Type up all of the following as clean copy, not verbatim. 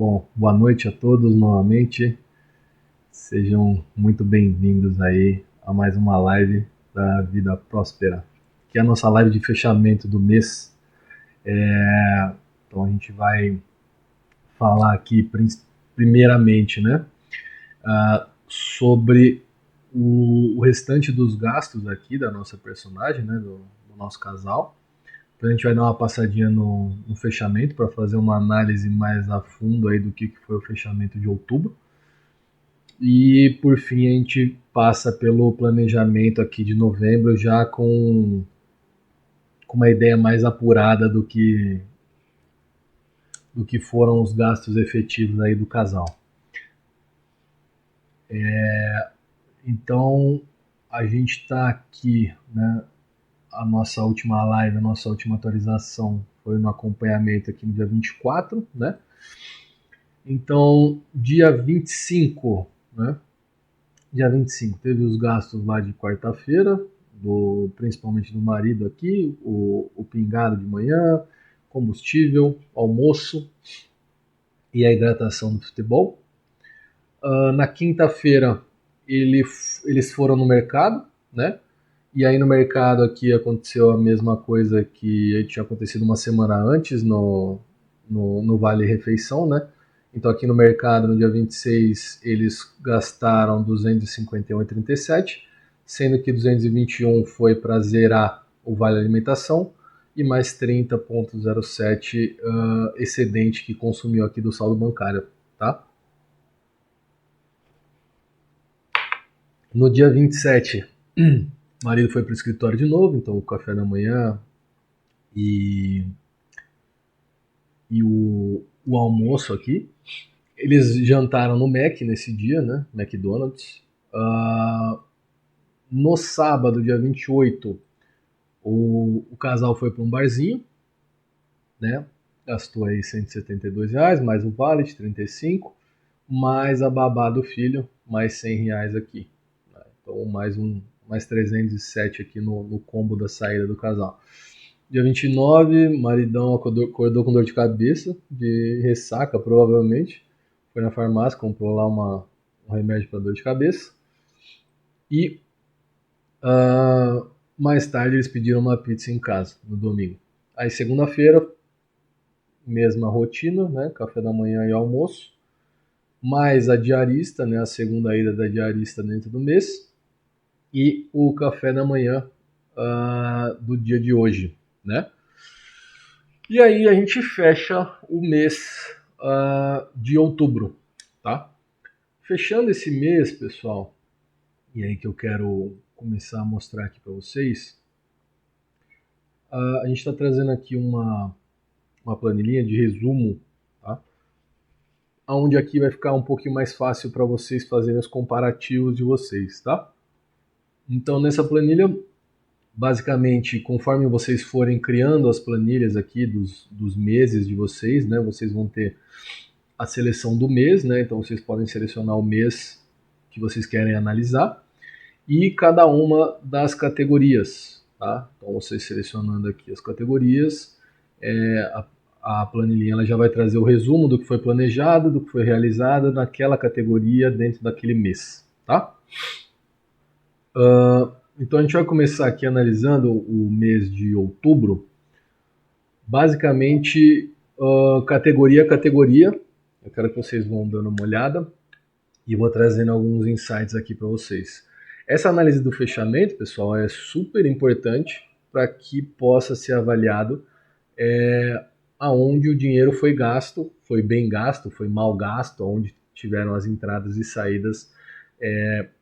Bom, boa noite a todos novamente. Sejam muito bem-vindos aí a mais uma live da Vida Próspera, que é a nossa live de fechamento do mês. Então a gente vai falar aqui primeiramente, né, sobre o restante dos gastos aqui da nossa personagem, né, do nosso casal. Então a gente vai dar uma passadinha no fechamento para fazer uma análise mais a fundo aí do que foi o fechamento de outubro. E por fim a gente passa pelo planejamento aqui de novembro já com uma ideia mais apurada do que foram os gastos efetivos aí do casal. Então a gente está aqui, né? A nossa última live, a nossa última atualização foi no acompanhamento aqui no dia 24, né? Então, dia 25, né? Dia 25 teve os gastos lá de quarta-feira, principalmente do marido aqui, o pingado de manhã, combustível, almoço e a hidratação do futebol. Na quinta-feira eles foram no mercado, né? E aí no mercado aqui aconteceu a mesma coisa que tinha acontecido uma semana antes no Vale Refeição, né? Então aqui no mercado, no dia 26, eles gastaram 251,37, sendo que 221 foi para zerar o Vale Alimentação e mais 30,07 excedente que consumiu aqui do saldo bancário, tá? No dia 27, o marido foi para o escritório de novo, então o café da manhã e o almoço aqui. Eles jantaram no Mac nesse dia, né? McDonald's. No sábado, dia 28, o casal foi para um barzinho, né? Gastou aí R$ 172, mais o vale de 35, mais a babá do filho, mais R$ 100 aqui. Né? Então mais 307 aqui no combo da saída do casal. Dia 29, maridão acordou com dor de cabeça, de ressaca provavelmente. Foi na farmácia, comprou lá um remédio para dor de cabeça. E mais tarde eles pediram uma pizza em casa, no domingo. Aí segunda-feira, mesma rotina, né? Café da manhã e almoço. Mais a diarista, né? A segunda ida da diarista dentro do mês. E o café da manhã do dia de hoje, né? E aí a gente fecha o mês de outubro, tá? Fechando esse mês, pessoal, e aí que eu quero começar a mostrar aqui para vocês, a gente está trazendo aqui uma planilhinha de resumo, tá? Onde aqui vai ficar um pouquinho mais fácil para vocês fazerem os comparativos de vocês, tá? Então nessa planilha, basicamente, conforme vocês forem criando as planilhas aqui dos meses de vocês, né, vocês vão ter a seleção do mês, né, então vocês podem selecionar o mês que vocês querem analisar e cada uma das categorias, tá? Então vocês selecionando aqui as categorias, a planilhinha ela já vai trazer o resumo do que foi planejado, do que foi realizado naquela categoria dentro daquele mês, tá? Então a gente vai começar aqui analisando o mês de outubro, basicamente categoria a categoria. Eu quero que vocês vão dando uma olhada e vou trazendo alguns insights aqui para vocês. Essa análise do fechamento, pessoal, é super importante para que possa ser avaliado aonde o dinheiro foi gasto, foi bem gasto, foi mal gasto, onde tiveram as entradas e saídas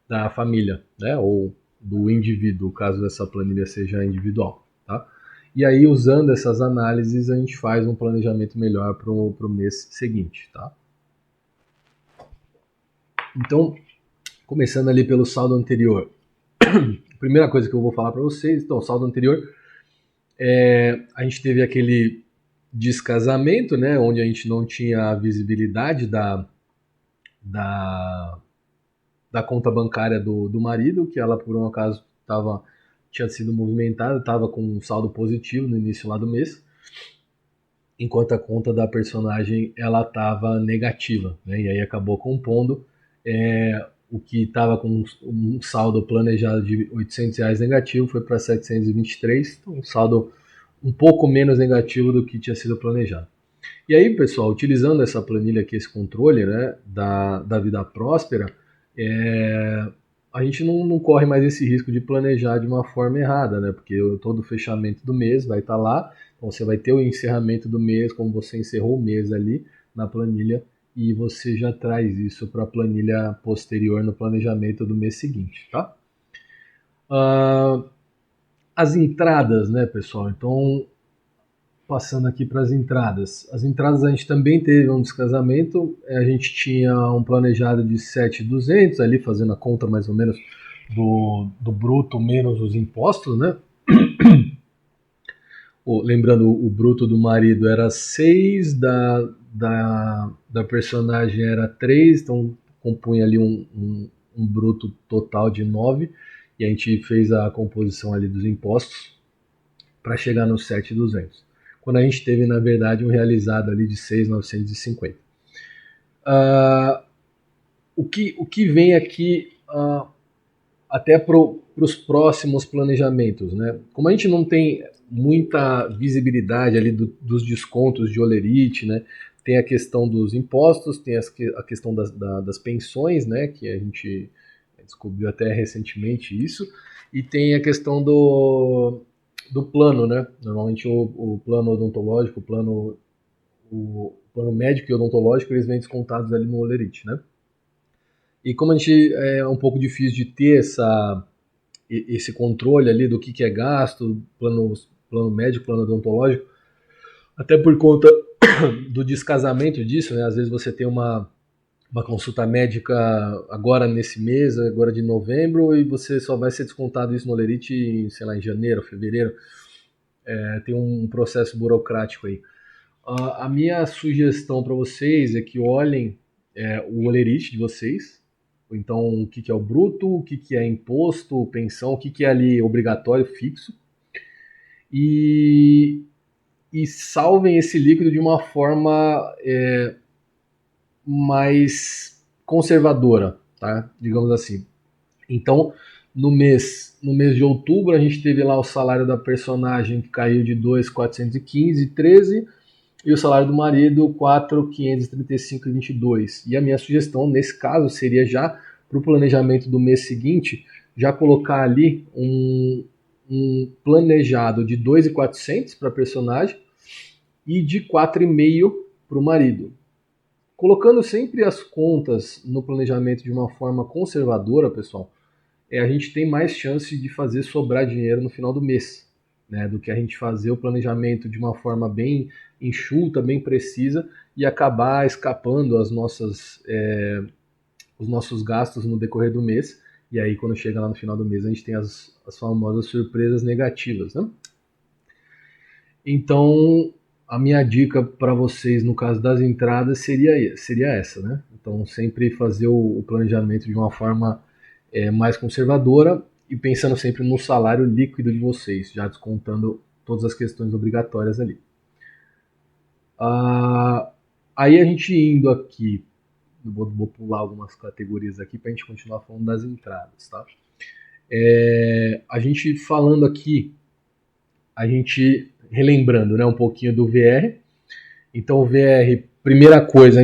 da família, né, ou do indivíduo, caso essa planilha seja individual, tá? E aí, usando essas análises, a gente faz um planejamento melhor para o mês seguinte, tá? Então, começando ali pelo saldo anterior. Primeira coisa que eu vou falar para vocês, então, saldo anterior, a gente teve aquele descasamento, né, onde a gente não tinha a visibilidade da conta bancária do marido, que ela por um acaso tinha sido movimentada, estava com um saldo positivo no início lá do mês. enquanto a conta da personagem ela estava negativa, né? E aí acabou compondo o que estava com um saldo planejado de R$ 800 negativo foi para 723, então um saldo um pouco menos negativo do que tinha sido planejado. E aí, pessoal, utilizando essa planilha aqui, esse controle, né, da vida próspera, a gente não corre mais esse risco de planejar de uma forma errada, né? Porque todo o fechamento do mês vai estar lá, então você vai ter o encerramento do mês, como você encerrou o mês ali na planilha, e você já traz isso para a planilha posterior no planejamento do mês seguinte, tá? As entradas, né, pessoal? Então, passando aqui para as entradas. As entradas a gente também teve um descasamento. A gente tinha um planejado de 7.200 ali, fazendo a conta mais ou menos do bruto menos os impostos, né? Lembrando, o bruto do marido era 6, da personagem era 3, então compunha ali um bruto total de 9, e a gente fez a composição ali dos impostos para chegar nos 7.200. Quando a gente teve, na verdade, um realizado ali de 6.950. O que vem aqui até para os próximos planejamentos, né? Como a gente não tem muita visibilidade ali dos descontos de Olerite, né? Tem a questão dos impostos, tem a questão das pensões, né? Que a gente descobriu até recentemente isso, e tem a questão do plano, né? Normalmente o plano odontológico, o plano médico e odontológico, eles vêm descontados ali no Olerite, né? E como a gente é um pouco difícil de ter esse controle ali do que é gasto, plano médico, plano odontológico, até por conta do descasamento disso, né? Às vezes você tem uma consulta médica agora nesse mês, agora de novembro, e você só vai ser descontado isso no Olerite, sei lá, em janeiro, fevereiro. Tem um processo burocrático aí. A minha sugestão para vocês é que olhem o Olerite de vocês, então o que é o bruto, o que é imposto, pensão, o que é ali obrigatório, fixo, e, e salvem esse líquido de uma forma mais conservadora, tá? Digamos assim. Então, no mês de outubro, a gente teve lá o salário da personagem que caiu de 2.415, 13, e o salário do marido 4.535 e 22. E a minha sugestão nesse caso seria já para o planejamento do mês seguinte, já colocar ali um planejado de 2.400 para a personagem e de 4.500 para o marido. Colocando sempre as contas no planejamento de uma forma conservadora, pessoal, a gente tem mais chance de fazer sobrar dinheiro no final do mês, né, do que a gente fazer o planejamento de uma forma bem enxuta, bem precisa e acabar escapando os nossos gastos no decorrer do mês. E aí, quando chega lá no final do mês, a gente tem as famosas surpresas negativas, né? Então, a minha dica para vocês no caso das entradas seria essa, né? Então, sempre fazer o planejamento de uma forma mais conservadora e pensando sempre no salário líquido de vocês, já descontando todas as questões obrigatórias ali. Aí a gente indo aqui, vou pular algumas categorias aqui para a gente continuar falando das entradas, tá? A gente falando aqui, a gente relembrando, né, um pouquinho do VR. Então o VR, primeira coisa,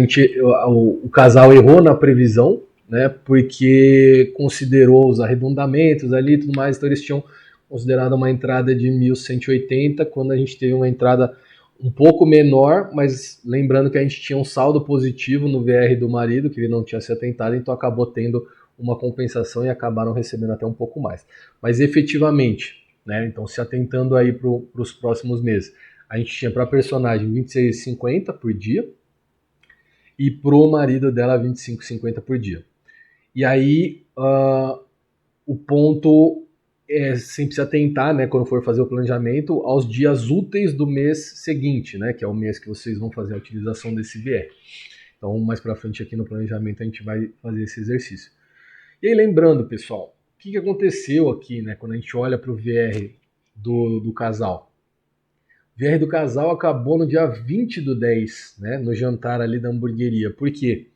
o casal errou na previsão, né, porque considerou os arredondamentos ali e tudo mais, então eles tinham considerado uma entrada de 1.180, quando a gente teve uma entrada um pouco menor, mas lembrando que a gente tinha um saldo positivo no VR do marido, que ele não tinha se atentado, então acabou tendo uma compensação e acabaram recebendo até um pouco mais. Mas efetivamente, né, então se atentando aí para os próximos meses, a gente tinha para a personagem 26,50 por dia e pro marido dela 25,50 por dia. E aí o ponto é sempre se atentar, né, quando for fazer o planejamento, aos dias úteis do mês seguinte, né, que é o mês que vocês vão fazer a utilização desse VR. Então, mais para frente aqui no planejamento a gente vai fazer esse exercício. E aí, lembrando, pessoal, o que aconteceu aqui, né, quando a gente olha para o VR do casal? VR do casal acabou no dia 20 do 10, né, no jantar ali da hamburgueria. Por quê?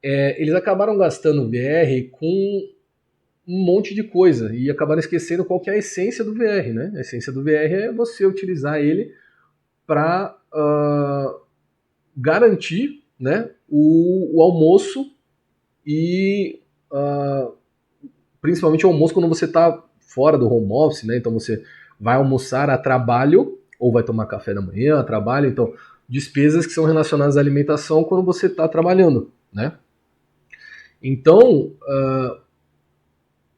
Eles acabaram gastando VR com um monte de coisa e acabaram esquecendo qual que é a essência do VR, né? A essência do VR é você utilizar ele para garantir, né, o almoço e principalmente o almoço quando você está fora do home office, né? Então você vai almoçar a trabalho ou vai tomar café da manhã a trabalho, então despesas que são relacionadas à alimentação quando você está trabalhando, né? Então,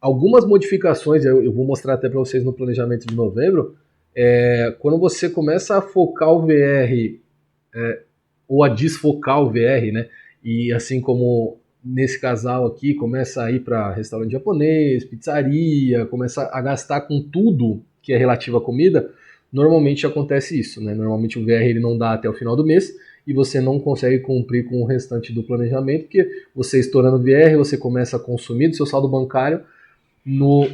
algumas modificações, eu vou mostrar até para vocês no planejamento de novembro, quando você começa a focar o VR ou a desfocar o VR, né? E assim como nesse casal aqui, começa a ir para restaurante japonês, pizzaria, começa a gastar com tudo que é relativo à comida, normalmente acontece isso, né? Normalmente o VR ele não dá até o final do mês e você não consegue cumprir com o restante do planejamento, porque você estourando o VR, você começa a consumir do seu saldo bancário no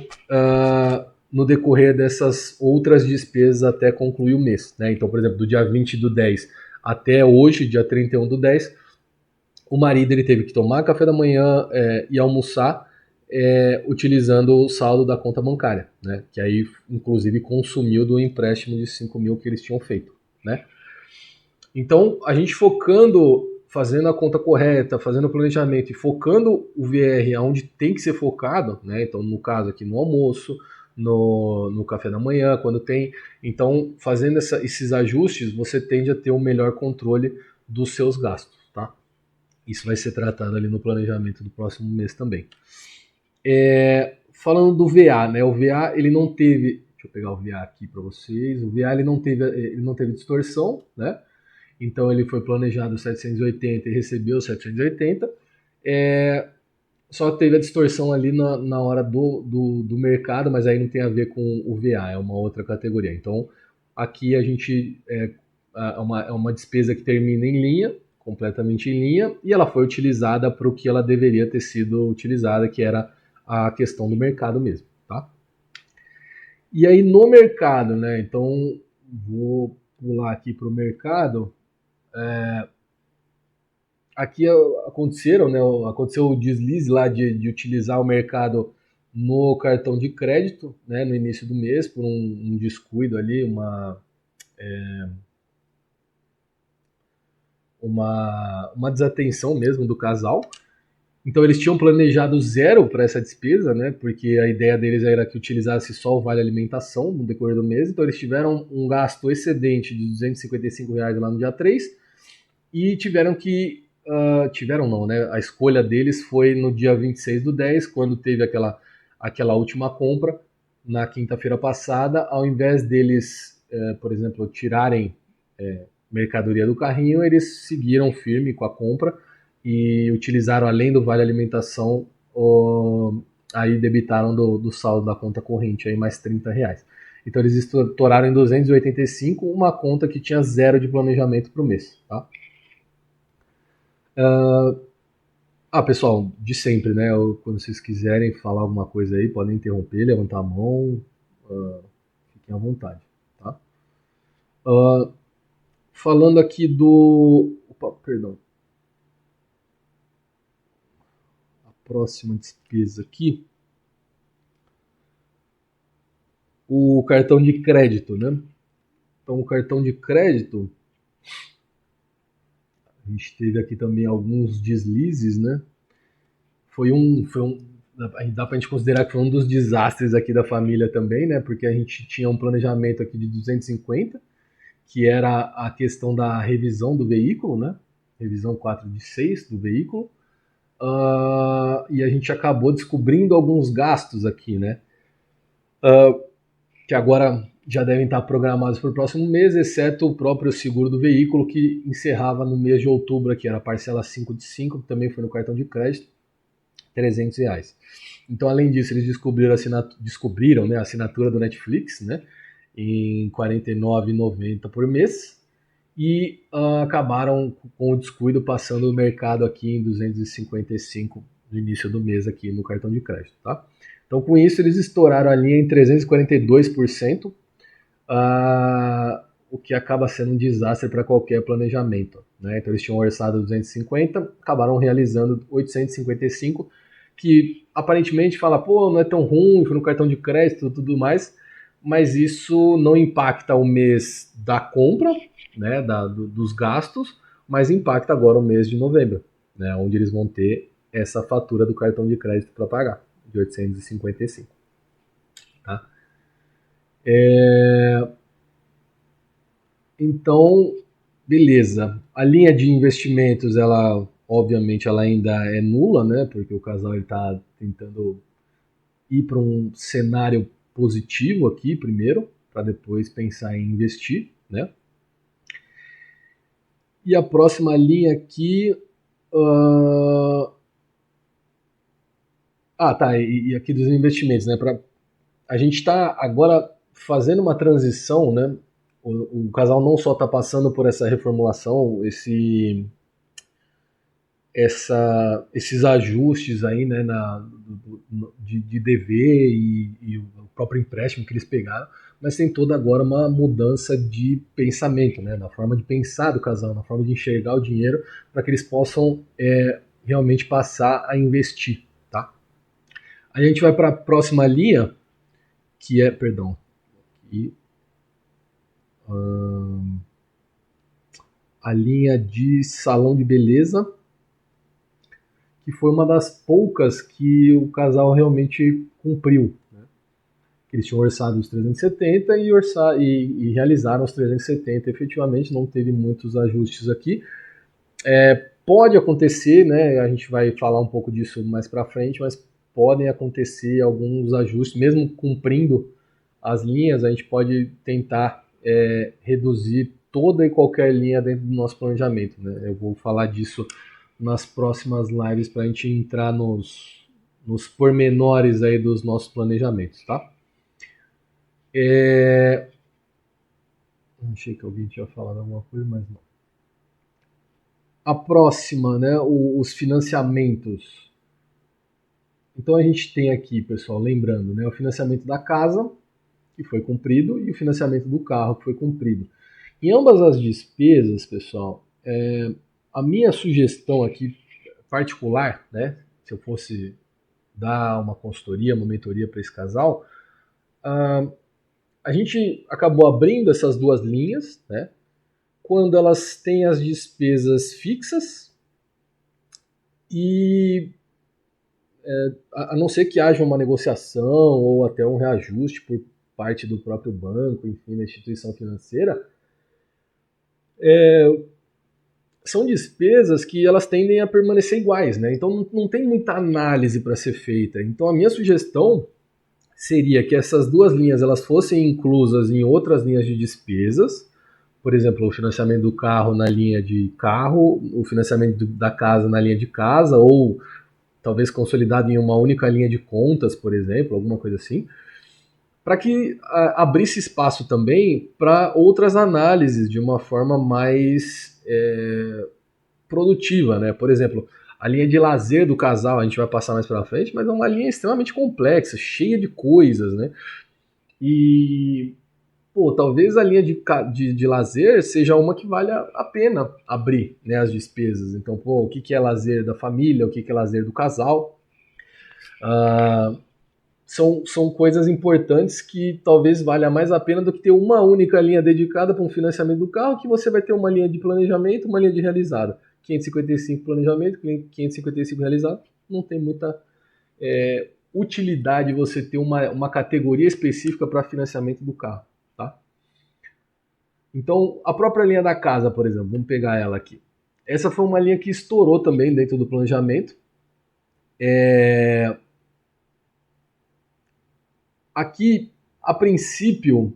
decorrer dessas outras despesas até concluir o mês, né? Então, por exemplo, do dia 20 do 10 até hoje, dia 31 do 10, o marido ele teve que tomar café da manhã e almoçar utilizando o saldo da conta bancária, né? Que aí, inclusive, consumiu do empréstimo de 5 mil que eles tinham feito, né? Então, a gente focando, fazendo a conta correta, fazendo o planejamento e focando o VR onde tem que ser focado, né? Então, no caso aqui, no almoço, no café da manhã, quando tem. Então, fazendo esses ajustes, você tende a ter um melhor controle dos seus gastos, tá? Isso vai ser tratado ali no planejamento do próximo mês também. Falando do VA, né? O VA ele não teve, deixa eu pegar o VA aqui para vocês. O VA ele não teve distorção, né? Então ele foi planejado 780 e recebeu 780. Só teve a distorção ali na hora do mercado, mas aí não tem a ver com o VA, é uma outra categoria. Então aqui a gente é uma despesa que termina em linha, completamente em linha, e ela foi utilizada para o que ela deveria ter sido utilizada, que era a questão do mercado mesmo, tá? E aí no mercado, né? Então vou pular aqui para o mercado. Aqui aconteceu o deslize lá de utilizar o mercado no cartão de crédito, né, no início do mês, por um descuido ali, uma desatenção mesmo do casal. Então eles tinham planejado zero para essa despesa, né, porque a ideia deles era que utilizasse só o vale alimentação no decorrer do mês, então eles tiveram um gasto excedente de R$ 255 lá no dia 3 e tiveram que tiveram não, né? A escolha deles foi no dia 26 do 10, quando teve aquela última compra, na quinta-feira passada, ao invés deles, por exemplo, tirarem mercadoria do carrinho, eles seguiram firme com a compra e utilizaram, além do vale alimentação, aí debitaram do saldo da conta corrente aí mais R$ 30. Então eles estouraram em 285 uma conta que tinha zero de planejamento para o mês, tá? Pessoal, de sempre, né? Quando vocês quiserem falar alguma coisa aí, podem interromper, levantar a mão, fiquem à vontade, tá? Falando aqui do... Opa, perdão. A próxima despesa aqui. O cartão de crédito, né? Então, o cartão de crédito, a gente teve aqui também alguns deslizes, né? Dá pra gente considerar que foi um dos desastres aqui da família também, né? Porque a gente tinha um planejamento aqui de 250, que era a questão da revisão do veículo, né? Revisão 4 de 6 do veículo. E a gente acabou descobrindo alguns gastos aqui, né? Que agora já devem estar programados para o próximo mês, exceto o próprio seguro do veículo, que encerrava no mês de outubro aqui, era a parcela 5 de 5, que também foi no cartão de crédito, R$ 300. Então, além disso, eles descobriram, né, a assinatura do Netflix, né, em R$ 49,90 por mês, e acabaram com o descuido passando o mercado aqui em 255 no início do mês aqui no cartão de crédito, tá? Então, com isso, eles estouraram a linha em 342%. o que acaba sendo um desastre para qualquer planejamento, né? Então eles tinham orçado 250, acabaram realizando 855, que aparentemente fala, pô, não é tão ruim, foi no cartão de crédito e tudo mais, mas isso não impacta o mês da compra, né, dos gastos, mas impacta agora o mês de novembro, né, onde eles vão ter essa fatura do cartão de crédito para pagar, de 855. Tá? Então, beleza. A linha de investimentos, ela obviamente ela ainda é nula, né? Porque o casal está tentando ir para um cenário positivo aqui primeiro, para depois pensar em investir, né? E a próxima linha aqui. Tá. E aqui dos investimentos, né? A gente está agora fazendo uma transição, né? O casal não só está passando por essa reformulação, esses ajustes aí, né, de dever e o próprio empréstimo que eles pegaram, mas tem toda agora uma mudança de pensamento, né, na forma de pensar do casal, na forma de enxergar o dinheiro, para que eles possam realmente passar a investir, tá? A gente vai para a próxima linha, que é, perdão, e, a linha de salão de beleza, que foi uma das poucas que o casal realmente cumpriu. Né? Eles tinham orçado os 370 e realizaram os 370 efetivamente, não teve muitos ajustes aqui. Pode acontecer, né, a gente vai falar um pouco disso mais para frente, mas podem acontecer alguns ajustes, mesmo cumprindo as linhas, a gente pode tentar reduzir toda e qualquer linha dentro do nosso planejamento. Né? Eu vou falar disso nas próximas lives para a gente entrar nos pormenores aí dos nossos planejamentos, tá? Achei que alguém tinha falado alguma coisa, mas não. A próxima, né, os financiamentos. Então a gente tem aqui, pessoal, lembrando, né, o financiamento da casa, que foi cumprido, e o financiamento do carro, que foi cumprido. Em ambas as despesas, pessoal, a minha sugestão aqui particular, né, se eu fosse dar uma consultoria, uma mentoria para esse casal, a gente acabou abrindo essas duas linhas, né, quando elas têm as despesas fixas e a não ser que haja uma negociação ou até um reajuste por parte do próprio banco, enfim, da instituição financeira, são despesas que elas tendem a permanecer iguais, né? Então não tem muita análise para ser feita. Então a minha sugestão seria que essas duas linhas elas fossem inclusas em outras linhas de despesas, por exemplo, o financiamento do carro na linha de carro, o financiamento da casa na linha de casa, ou talvez consolidado em uma única linha de contas, por exemplo, alguma coisa assim, para que abrisse espaço também para outras análises de uma forma mais produtiva, né? Por exemplo, a linha de lazer do casal, a gente vai passar mais para frente, mas é uma linha extremamente complexa, cheia de coisas, né? E, pô, talvez a linha de lazer seja uma que vale a pena abrir, né, as despesas. Então, pô, o que é lazer da família, o que é lazer do casal. São coisas importantes que talvez valha mais a pena do que ter uma única linha dedicada para um financiamento do carro, que você vai ter uma linha de planejamento, uma linha de realizado. 555 planejamento, 555 realizado. Não tem muita utilidade você ter uma categoria específica para financiamento do carro. Tá? Então, a própria linha da casa, por exemplo, vamos pegar ela aqui. Essa foi uma linha que estourou também dentro do planejamento. Aqui, a princípio,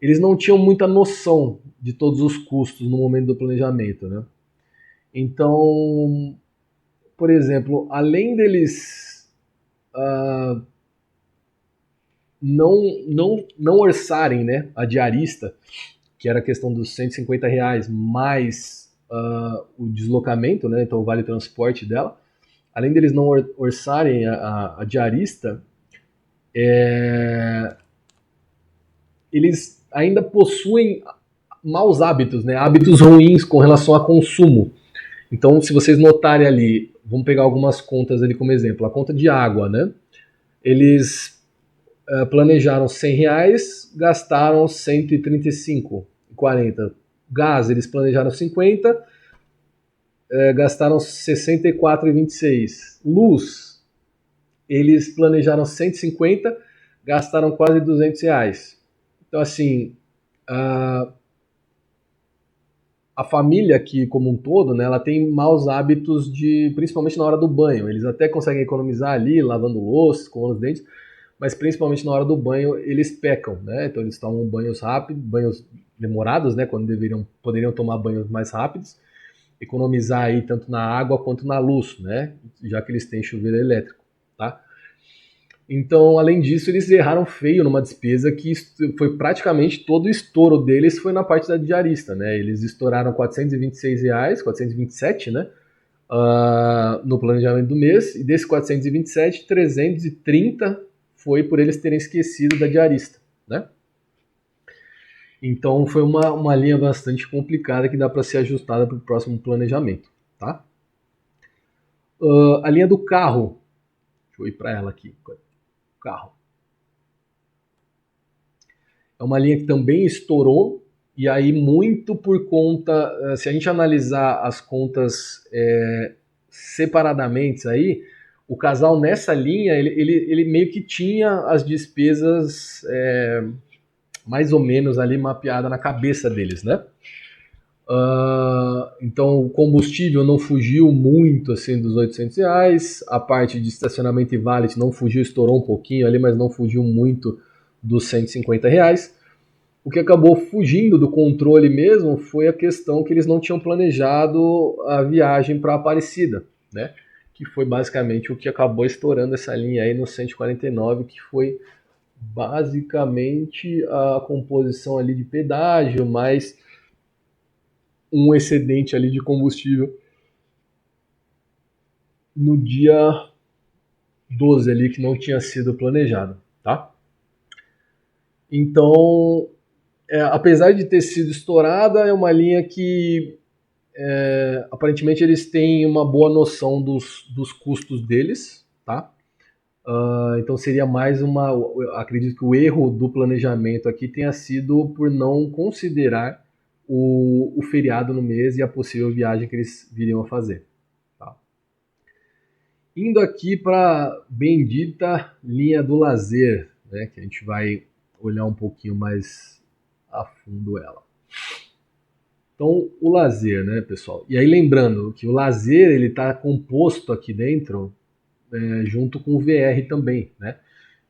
eles não tinham muita noção de todos os custos no momento do planejamento, né? Então, por exemplo, além deles não orçarem, né, a diarista, que era a questão dos R$ 150 mais o deslocamento, né, então o vale transporte dela, além deles não orçarem a diarista, eles ainda possuem maus hábitos, né? Hábitos ruins com relação a consumo. Então, se vocês notarem ali, vamos pegar algumas contas ali como exemplo. A conta de água, né? Eles planejaram R$ 100, gastaram 135,40. Gás, eles planejaram 50, gastaram 64,26. Luz, eles planejaram 150, gastaram quase R$ 200. Então, assim, a família aqui como um todo, né, ela tem maus hábitos principalmente na hora do banho. Eles até conseguem economizar ali, lavando louça, escovando os dentes, mas principalmente na hora do banho eles pecam, né? Então eles tomam banhos rápidos, banhos demorados, né? Quando poderiam tomar banhos mais rápidos, economizar aí tanto na água quanto na luz, né? Já que eles têm chuveiro elétrico, tá? Então, além disso, eles erraram feio numa despesa que foi praticamente todo o estouro deles foi na parte da diarista, né? Eles estouraram R$ 426, 427, né? No planejamento do mês, e desses 427, 330 foi por eles terem esquecido da diarista, né? Então foi uma linha bastante complicada que dá para ser ajustada para o próximo planejamento, tá? A linha do carro, deixa eu ir para ela aqui, carro. É uma linha que também estourou, e aí muito por conta, se a gente analisar as contas separadamente aí, o casal nessa linha, ele meio que tinha as despesas mais ou menos ali mapeada na cabeça deles, né? Então o combustível não fugiu muito assim dos R$ 800, a parte de estacionamento e valet não fugiu, estourou um pouquinho ali, mas não fugiu muito dos R$ 150. O que acabou fugindo do controle mesmo foi a questão que eles não tinham planejado a viagem para Aparecida, né? Que foi basicamente o que acabou estourando essa linha aí no 149, que foi basicamente a composição ali de pedágio, mais um excedente ali de combustível no dia 12 ali que não tinha sido planejado, tá? Então, apesar de ter sido estourada, é uma linha que aparentemente eles têm uma boa noção dos custos deles, tá? Então seria mais acredito que o erro do planejamento aqui tenha sido por não considerar o feriado no mês e a possível viagem que eles viriam a fazer. Tá? Indo aqui para bendita linha do lazer, né, que a gente vai olhar um pouquinho mais a fundo ela. Então, o lazer, né, pessoal? E aí lembrando que o lazer ele está composto aqui dentro junto com o VR também, né?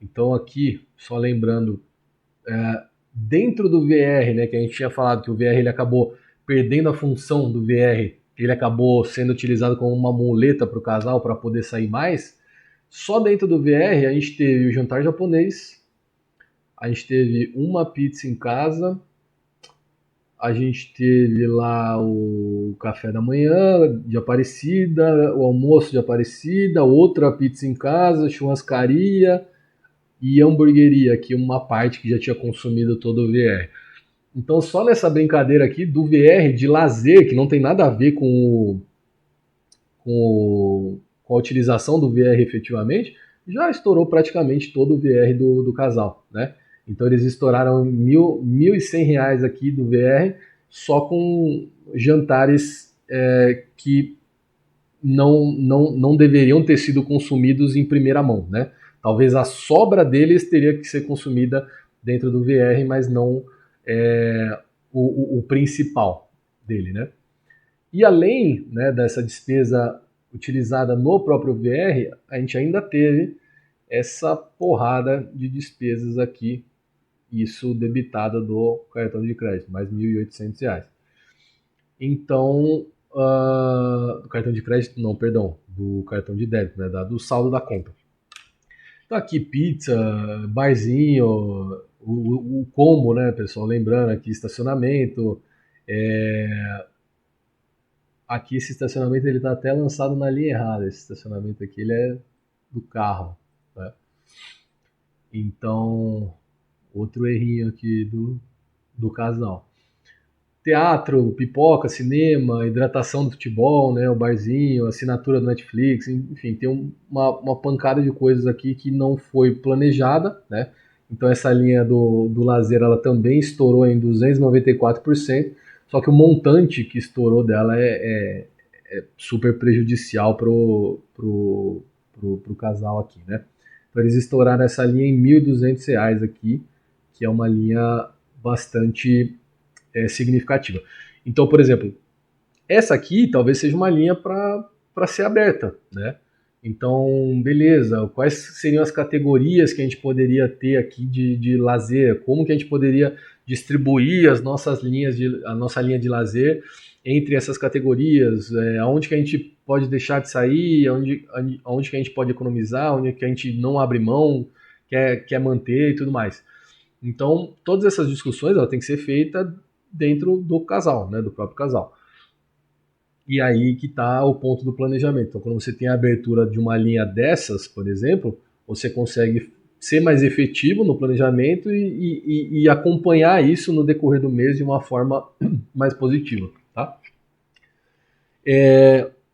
Então aqui, só lembrando, dentro do VR, né, que a gente tinha falado que o VR ele acabou perdendo a função do VR, ele acabou sendo utilizado como uma muleta para o casal para poder sair mais. Só dentro do VR a gente teve o jantar japonês, a gente teve uma pizza em casa, a gente teve lá o café da manhã de Aparecida, o almoço de Aparecida, outra pizza em casa, churrascaria e hamburgueria, aqui uma parte que já tinha consumido todo o VR. Então só nessa brincadeira aqui do VR de lazer, que não tem nada a ver com a utilização do VR efetivamente, já estourou praticamente todo o VR do casal, né? Então eles estouraram R$ 1.100 aqui do VR só com jantares que não deveriam ter sido consumidos em primeira mão, né? Talvez a sobra deles teria que ser consumida dentro do VR, mas não o principal dele, né? E além, né, dessa despesa utilizada no próprio VR, a gente ainda teve essa porrada de despesas aqui, isso debitada do cartão de crédito, mais R$ 1.800. Então, do cartão de crédito, não, perdão, do cartão de débito, né, do saldo da compra. Então aqui pizza, barzinho, o combo, né, pessoal, lembrando aqui estacionamento, aqui esse estacionamento ele tá até lançado na linha errada, esse estacionamento aqui ele é do carro, né? Então, outro errinho aqui do casal. teatro, pipoca, cinema, hidratação do futebol, né, o barzinho, assinatura do Netflix, enfim, tem uma pancada de coisas aqui que não foi planejada, né? Então essa linha do lazer ela também estourou em 294%, só que o montante que estourou dela é super prejudicial pro casal aqui, né? Então eles estouraram essa linha em R$ 1.200 aqui, que é uma linha bastante significativa. Então, por exemplo, essa aqui talvez seja uma linha para ser aberta, né? Então, beleza, quais seriam as categorias que a gente poderia ter aqui de lazer? Como que a gente poderia distribuir a nossa linha de lazer entre essas categorias? Aonde que a gente pode deixar de sair? Aonde que a gente pode economizar? Onde que a gente não abre mão, quer manter e tudo mais. Então, todas essas discussões ela tem que ser feita dentro do casal, né, do próprio casal. E aí que está o ponto do planejamento. Então, quando você tem a abertura de uma linha dessas, por exemplo, você consegue ser mais efetivo no planejamento e acompanhar isso no decorrer do mês de uma forma mais positiva. Tá?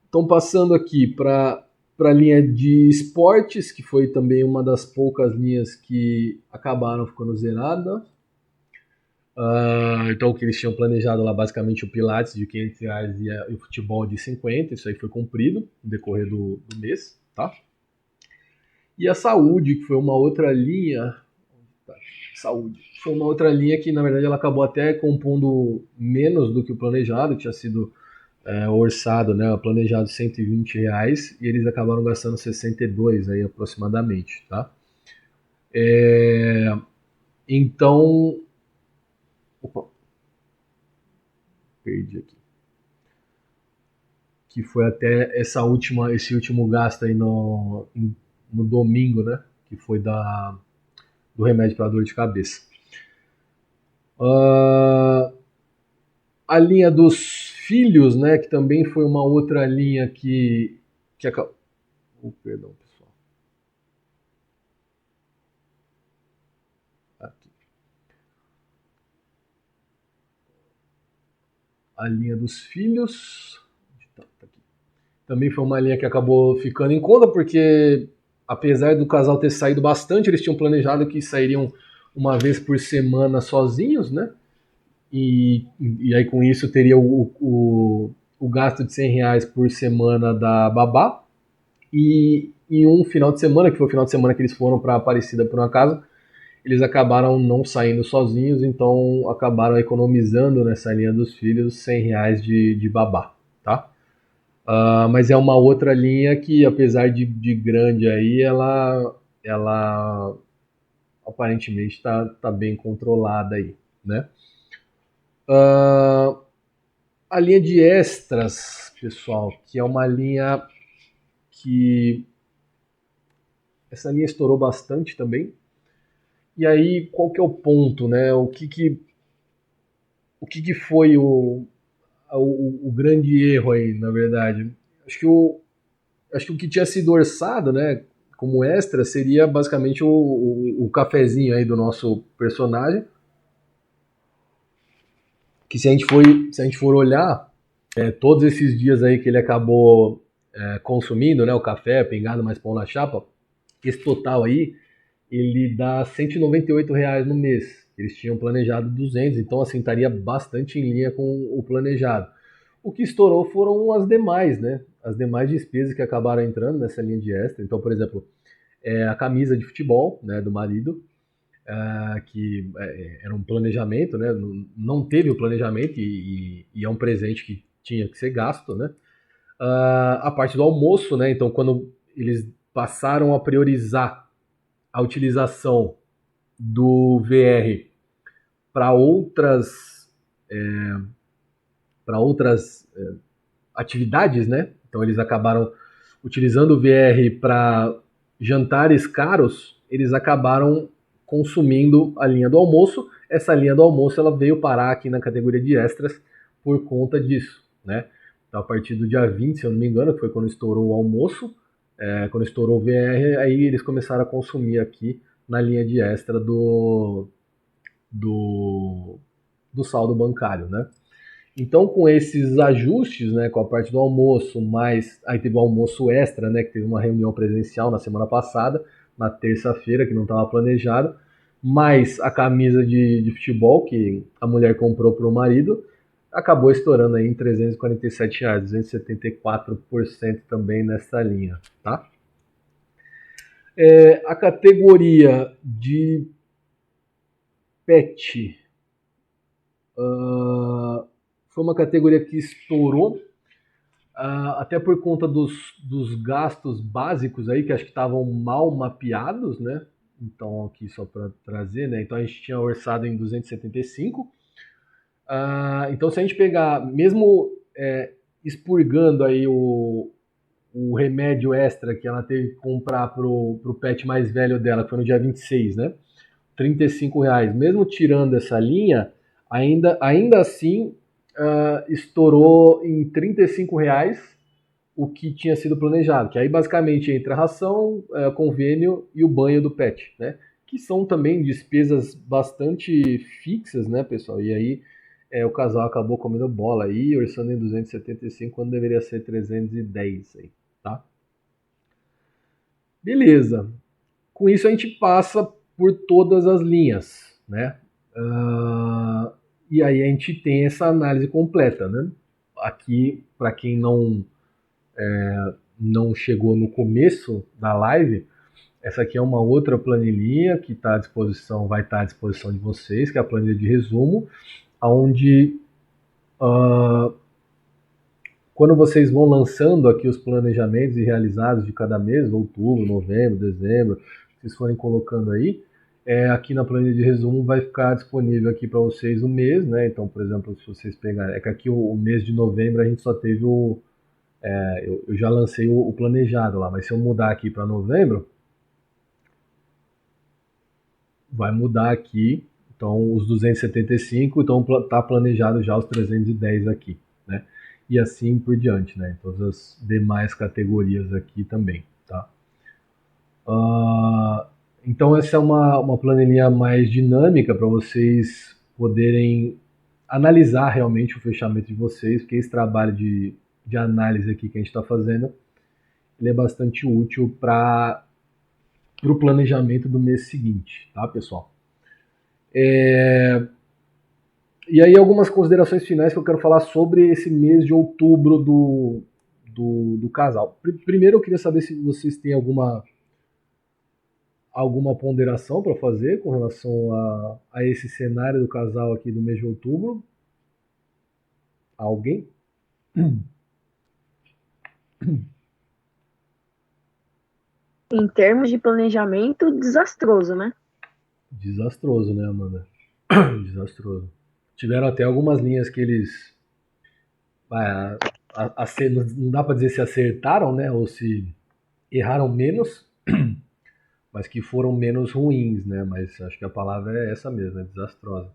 Então, passando aqui para a linha de esportes, que foi também uma das poucas linhas que acabaram ficando zeradas. Então, o que eles tinham planejado lá, basicamente, o Pilates de R$ 500 e o futebol de 50, isso aí foi cumprido no decorrer do mês, tá? E a saúde, que foi uma outra linha. Saúde. Foi uma outra linha que, na verdade, ela acabou até compondo menos do que o planejado, que tinha sido orçado, né? Planejado R$ 120, e eles acabaram gastando 62 aí aproximadamente, tá? Então. Opa, perdi aqui. Que foi até esse último gasto aí no domingo, né? Que foi do remédio para dor de cabeça. A linha dos filhos, né? Que também foi uma outra linha que acabou. Perdão, pessoal. Aqui. A linha dos filhos. Tá aqui. Também foi uma linha que acabou ficando em conta, porque apesar do casal ter saído bastante, eles tinham planejado que sairiam uma vez por semana sozinhos, né? E aí com isso teria o gasto de R$ 100 por semana da babá e um final de semana, que foi o final de semana que eles foram para Aparecida por um acaso, eles acabaram não saindo sozinhos, então acabaram economizando nessa linha dos filhos R$ 100 de babá, tá? Mas é uma outra linha que, apesar de grande aí, ela aparentemente tá bem controlada aí, né? A linha de extras, pessoal, que é uma linha que essa linha estourou bastante também. E aí, qual que é o ponto, né? O que foi o grande erro aí, na verdade? Acho que o que tinha sido orçado, né, como extra, seria basicamente o cafezinho aí do nosso personagem. Que se a gente for olhar, todos esses dias aí que ele acabou consumindo, né, o café, pingado mais pão na chapa, esse total aí, ele dá R$ 198 no mês. Eles tinham planejado 200, então assim, estaria bastante em linha com o planejado. O que estourou foram as demais, né? As demais despesas que acabaram entrando nessa linha de extra. Então, por exemplo, a camisa de futebol, né, do marido, que era um planejamento, né? Não teve o planejamento e é um presente que tinha que ser gasto, né? A parte do almoço, né? Então, quando eles passaram a priorizar a utilização do VR para outras atividades, né? Então eles acabaram utilizando o VR para jantares caros, eles acabaram consumindo a linha do almoço. Essa linha do almoço ela veio parar aqui na categoria de extras por conta disso, né? Então, a partir do dia 20, se eu não me engano, que foi quando estourou o almoço, quando estourou o VR, aí eles começaram a consumir aqui na linha de extra do saldo bancário, né? Então, com esses ajustes, né, com a parte do almoço, mais aí teve o almoço extra, né, que teve uma reunião presencial na semana passada, na terça-feira, que não estava planejado, mais a camisa de futebol que a mulher comprou para o marido, acabou estourando aí em R$ 347, 274% também nessa linha, tá? A categoria de pet foi uma categoria que estourou, até por conta dos gastos básicos aí, que acho que estavam mal mapeados, né? Então, aqui só para trazer, né? Então, a gente tinha orçado em 275. Então, se a gente pegar, mesmo expurgando aí o remédio extra que ela teve que comprar pro pet mais velho dela, que foi no dia 26, né? R$ 35. Mesmo tirando essa linha, ainda assim estourou em R$ 35 o que tinha sido planejado. Que aí basicamente entra a ração, convênio e o banho do pet, né? Que são também despesas bastante fixas, né, pessoal? E aí o casal acabou comendo bola aí, orçando em 275 quando deveria ser 310 aí, tá? Beleza. Com isso a gente passa por todas as linhas, né? E aí a gente tem essa análise completa, né? Aqui, para quem não chegou no começo da live, essa aqui é uma outra planilha que está à disposição, vai estar à disposição de vocês, que é a planilha de resumo, onde quando vocês vão lançando aqui os planejamentos e realizados de cada mês, outubro, novembro, dezembro, vocês forem colocando aí, aqui na planilha de resumo vai ficar disponível aqui para vocês o mês, né? Então, por exemplo, se vocês pegarem, é que aqui o mês de novembro a gente só teve eu já lancei o planejado lá, mas se eu mudar aqui para novembro, vai mudar aqui, então os 275, então tá planejado já os 310 aqui, né? E assim por diante, né? Em todas as demais categorias aqui também, tá? Então essa é uma planilha mais dinâmica para vocês poderem analisar realmente o fechamento de vocês, porque esse trabalho de análise aqui que a gente está fazendo, ele é bastante útil para o planejamento do mês seguinte, tá, pessoal? E aí algumas considerações finais que eu quero falar sobre esse mês de outubro do casal. Primeiro eu queria saber se vocês têm alguma ponderação para fazer com relação a esse cenário do casal aqui do mês de outubro. Alguém? Em termos de planejamento, desastroso, né? Desastroso, né, Amanda? Desastroso. Tiveram até algumas linhas que eles. Não dá para dizer se acertaram, né? Ou se erraram menos, mas que foram menos ruins, né? Mas acho que a palavra é essa mesmo, é desastrosa.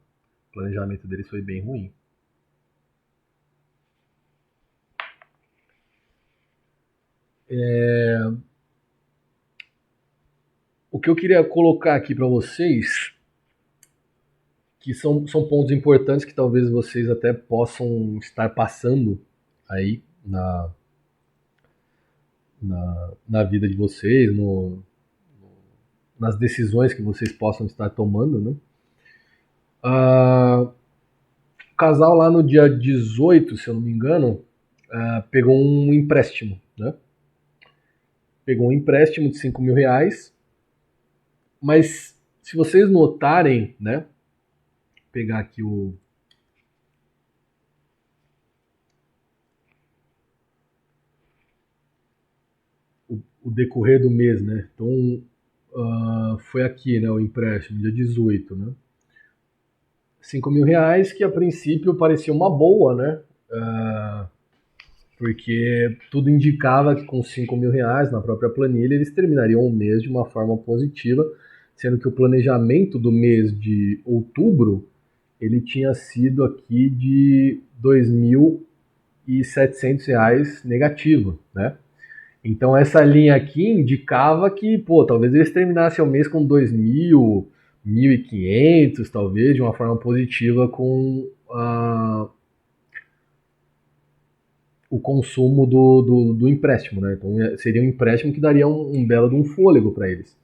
O planejamento deles foi bem ruim. O que eu queria colocar aqui para vocês, que são pontos importantes que talvez vocês até possam estar passando aí na vida de vocês, nas decisões que vocês possam estar tomando, né? O casal lá no dia 18, se eu não me engano, pegou um empréstimo, né? Pegou um empréstimo de R$ 5.000, mas se vocês notarem, né? Vou pegar aqui o decorrer do mês, né? Então foi aqui, né? O empréstimo, dia 18, né? R$ 5.000, que a princípio parecia uma boa, né? Porque tudo indicava que com R$ 5.000 na própria planilha eles terminariam o mês de uma forma positiva, sendo que o planejamento do mês de outubro ele tinha sido aqui de R$ 2.700 negativo, né? Então essa linha aqui indicava que, pô, talvez eles terminassem o mês com 2.000, 1.500, talvez, de uma forma positiva com o consumo do empréstimo, né? Então seria um empréstimo que daria um belo de um fôlego para eles.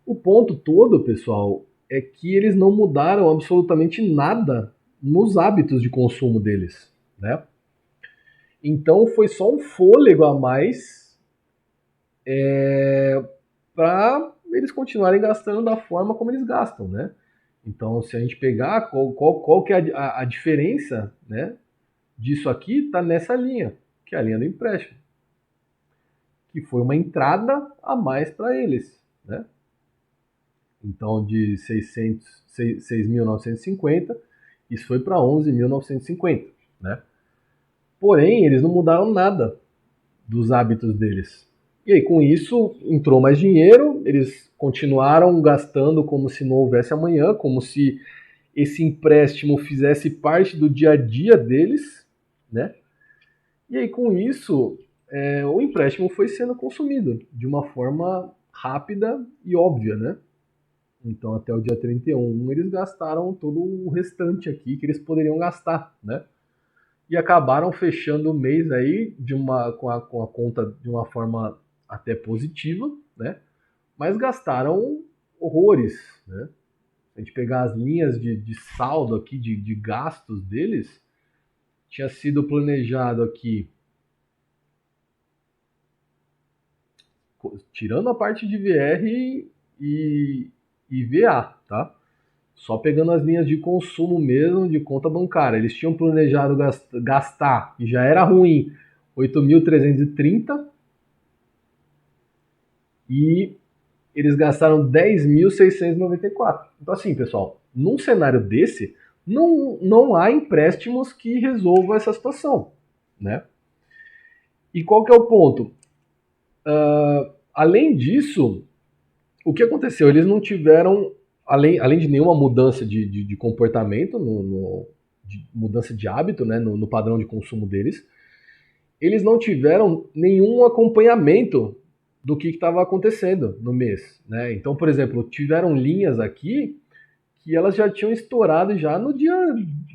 O ponto todo, pessoal, é que eles não mudaram absolutamente nada nos hábitos de consumo deles, né? Então foi só um fôlego a mais para eles continuarem gastando da forma como eles gastam, né? Então, se a gente pegar qual que é a diferença, né, disso aqui, está nessa linha, que é a linha do empréstimo, que foi uma entrada a mais para eles, né? Então, de 6.950, isso foi para 11.950, né? Porém, eles não mudaram nada dos hábitos deles. E aí, com isso, entrou mais dinheiro, eles continuaram gastando como se não houvesse amanhã, como se esse empréstimo fizesse parte do dia a dia deles, né? E aí, com isso, o empréstimo foi sendo consumido de uma forma rápida e óbvia, né? Então, até o dia 31, eles gastaram todo o restante aqui que eles poderiam gastar, né? E acabaram fechando o mês aí com a conta de uma forma até positiva, né? Mas gastaram horrores, né? Se a gente pegar as linhas de saldo aqui, de gastos deles, tinha sido planejado aqui, tirando a parte de VR e VA, tá? Só pegando as linhas de consumo mesmo, de conta bancária. Eles tinham planejado gastar, e já era ruim, 8.330 e eles gastaram 10.694. Então assim, pessoal, num cenário desse, não há empréstimos que resolvam essa situação, né? E qual que é o ponto? Além disso, o que aconteceu? Eles não tiveram, além de nenhuma mudança de comportamento, de mudança de hábito, né, no padrão de consumo deles, eles não tiveram nenhum acompanhamento do que estava acontecendo no mês, né? Então, por exemplo, tiveram linhas aqui que elas já tinham estourado já no dia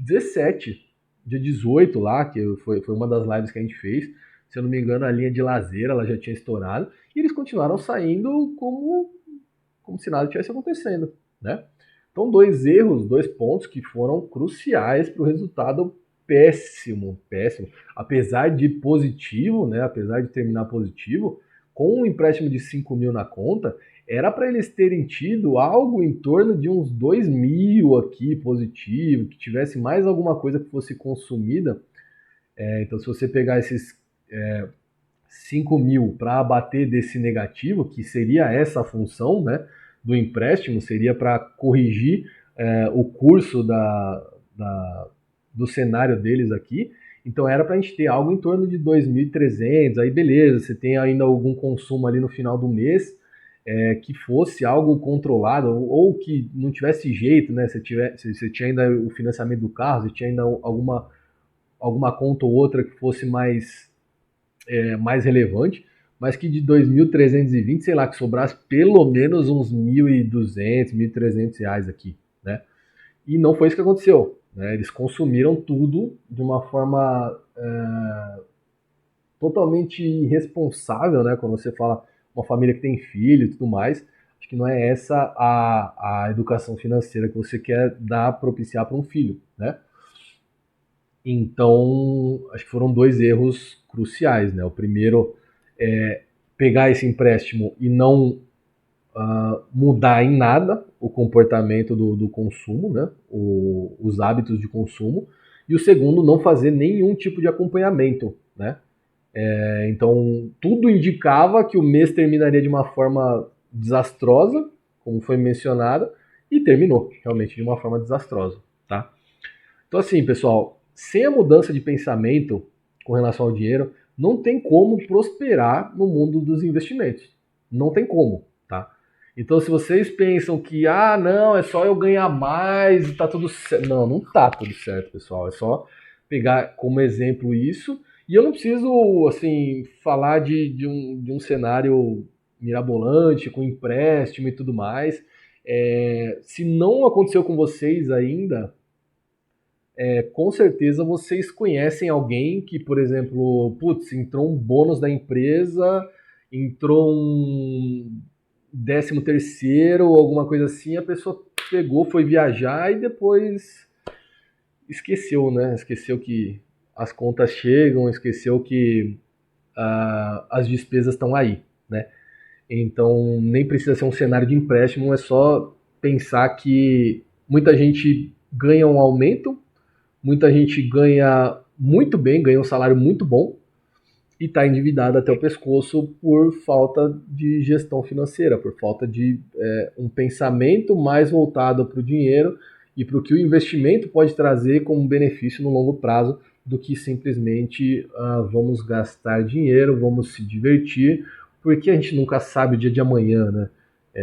17, dia 18 lá, que foi uma das lives que a gente fez. Se eu não me engano, a linha de lazer ela já tinha estourado e eles continuaram saindo como se nada tivesse acontecendo, né? Então, dois pontos que foram cruciais para o resultado péssimo. Apesar de positivo, né? Apesar de terminar positivo, com um empréstimo de 5 mil na conta, era para eles terem tido algo em torno de uns 2 mil aqui positivo, que tivesse mais alguma coisa que fosse consumida. Então, se você pegar esses 5 mil para abater desse negativo, que seria essa função, né, do empréstimo, seria para corrigir o curso do cenário deles aqui. Então era para a gente ter algo em torno de 2.300, aí beleza, você tem ainda algum consumo ali no final do mês, que fosse algo controlado, ou que não tivesse jeito, né? Você tinha ainda o financiamento do carro, você tinha ainda alguma conta ou outra que fosse mais relevante, mas que de 2.320, sei lá, que sobrasse pelo menos uns 1.200, 1.300 reais aqui, né? E não foi isso que aconteceu, né? Eles consumiram tudo de uma forma totalmente irresponsável, né? Quando você fala uma família que tem filho e tudo mais, acho que não é essa a educação financeira que você quer propiciar para um filho, né? Então, acho que foram dois erros cruciais, né? O primeiro é pegar esse empréstimo e não mudar em nada o comportamento do consumo, né? Os hábitos de consumo. E o segundo, não fazer nenhum tipo de acompanhamento, né? Então, tudo indicava que o mês terminaria de uma forma desastrosa, como foi mencionado, e terminou realmente de uma forma desastrosa, tá? Então, assim, pessoal, sem a mudança de pensamento com relação ao dinheiro, não tem como prosperar no mundo dos investimentos. Não tem como, tá? Então, se vocês pensam que, não, é só eu ganhar mais e tá tudo certo. Não, não tá tudo certo, pessoal. É só pegar como exemplo isso. E eu não preciso, assim, falar de um cenário mirabolante, com empréstimo e tudo mais. Se não aconteceu com vocês ainda, com certeza vocês conhecem alguém que, por exemplo, putz, entrou um bônus da empresa, entrou um 13º, alguma coisa assim, a pessoa pegou, foi viajar e depois esqueceu, né? Esqueceu que as contas chegam, esqueceu que as despesas estão aí, né? Então nem precisa ser um cenário de empréstimo, é só pensar que muita gente ganha um aumento, muita gente ganha muito bem, ganha um salário muito bom e está endividada até o pescoço por falta de gestão financeira, por falta de um pensamento mais voltado para o dinheiro e para o que o investimento pode trazer como benefício no longo prazo do que simplesmente vamos gastar dinheiro, vamos se divertir, porque a gente nunca sabe o dia de amanhã, né?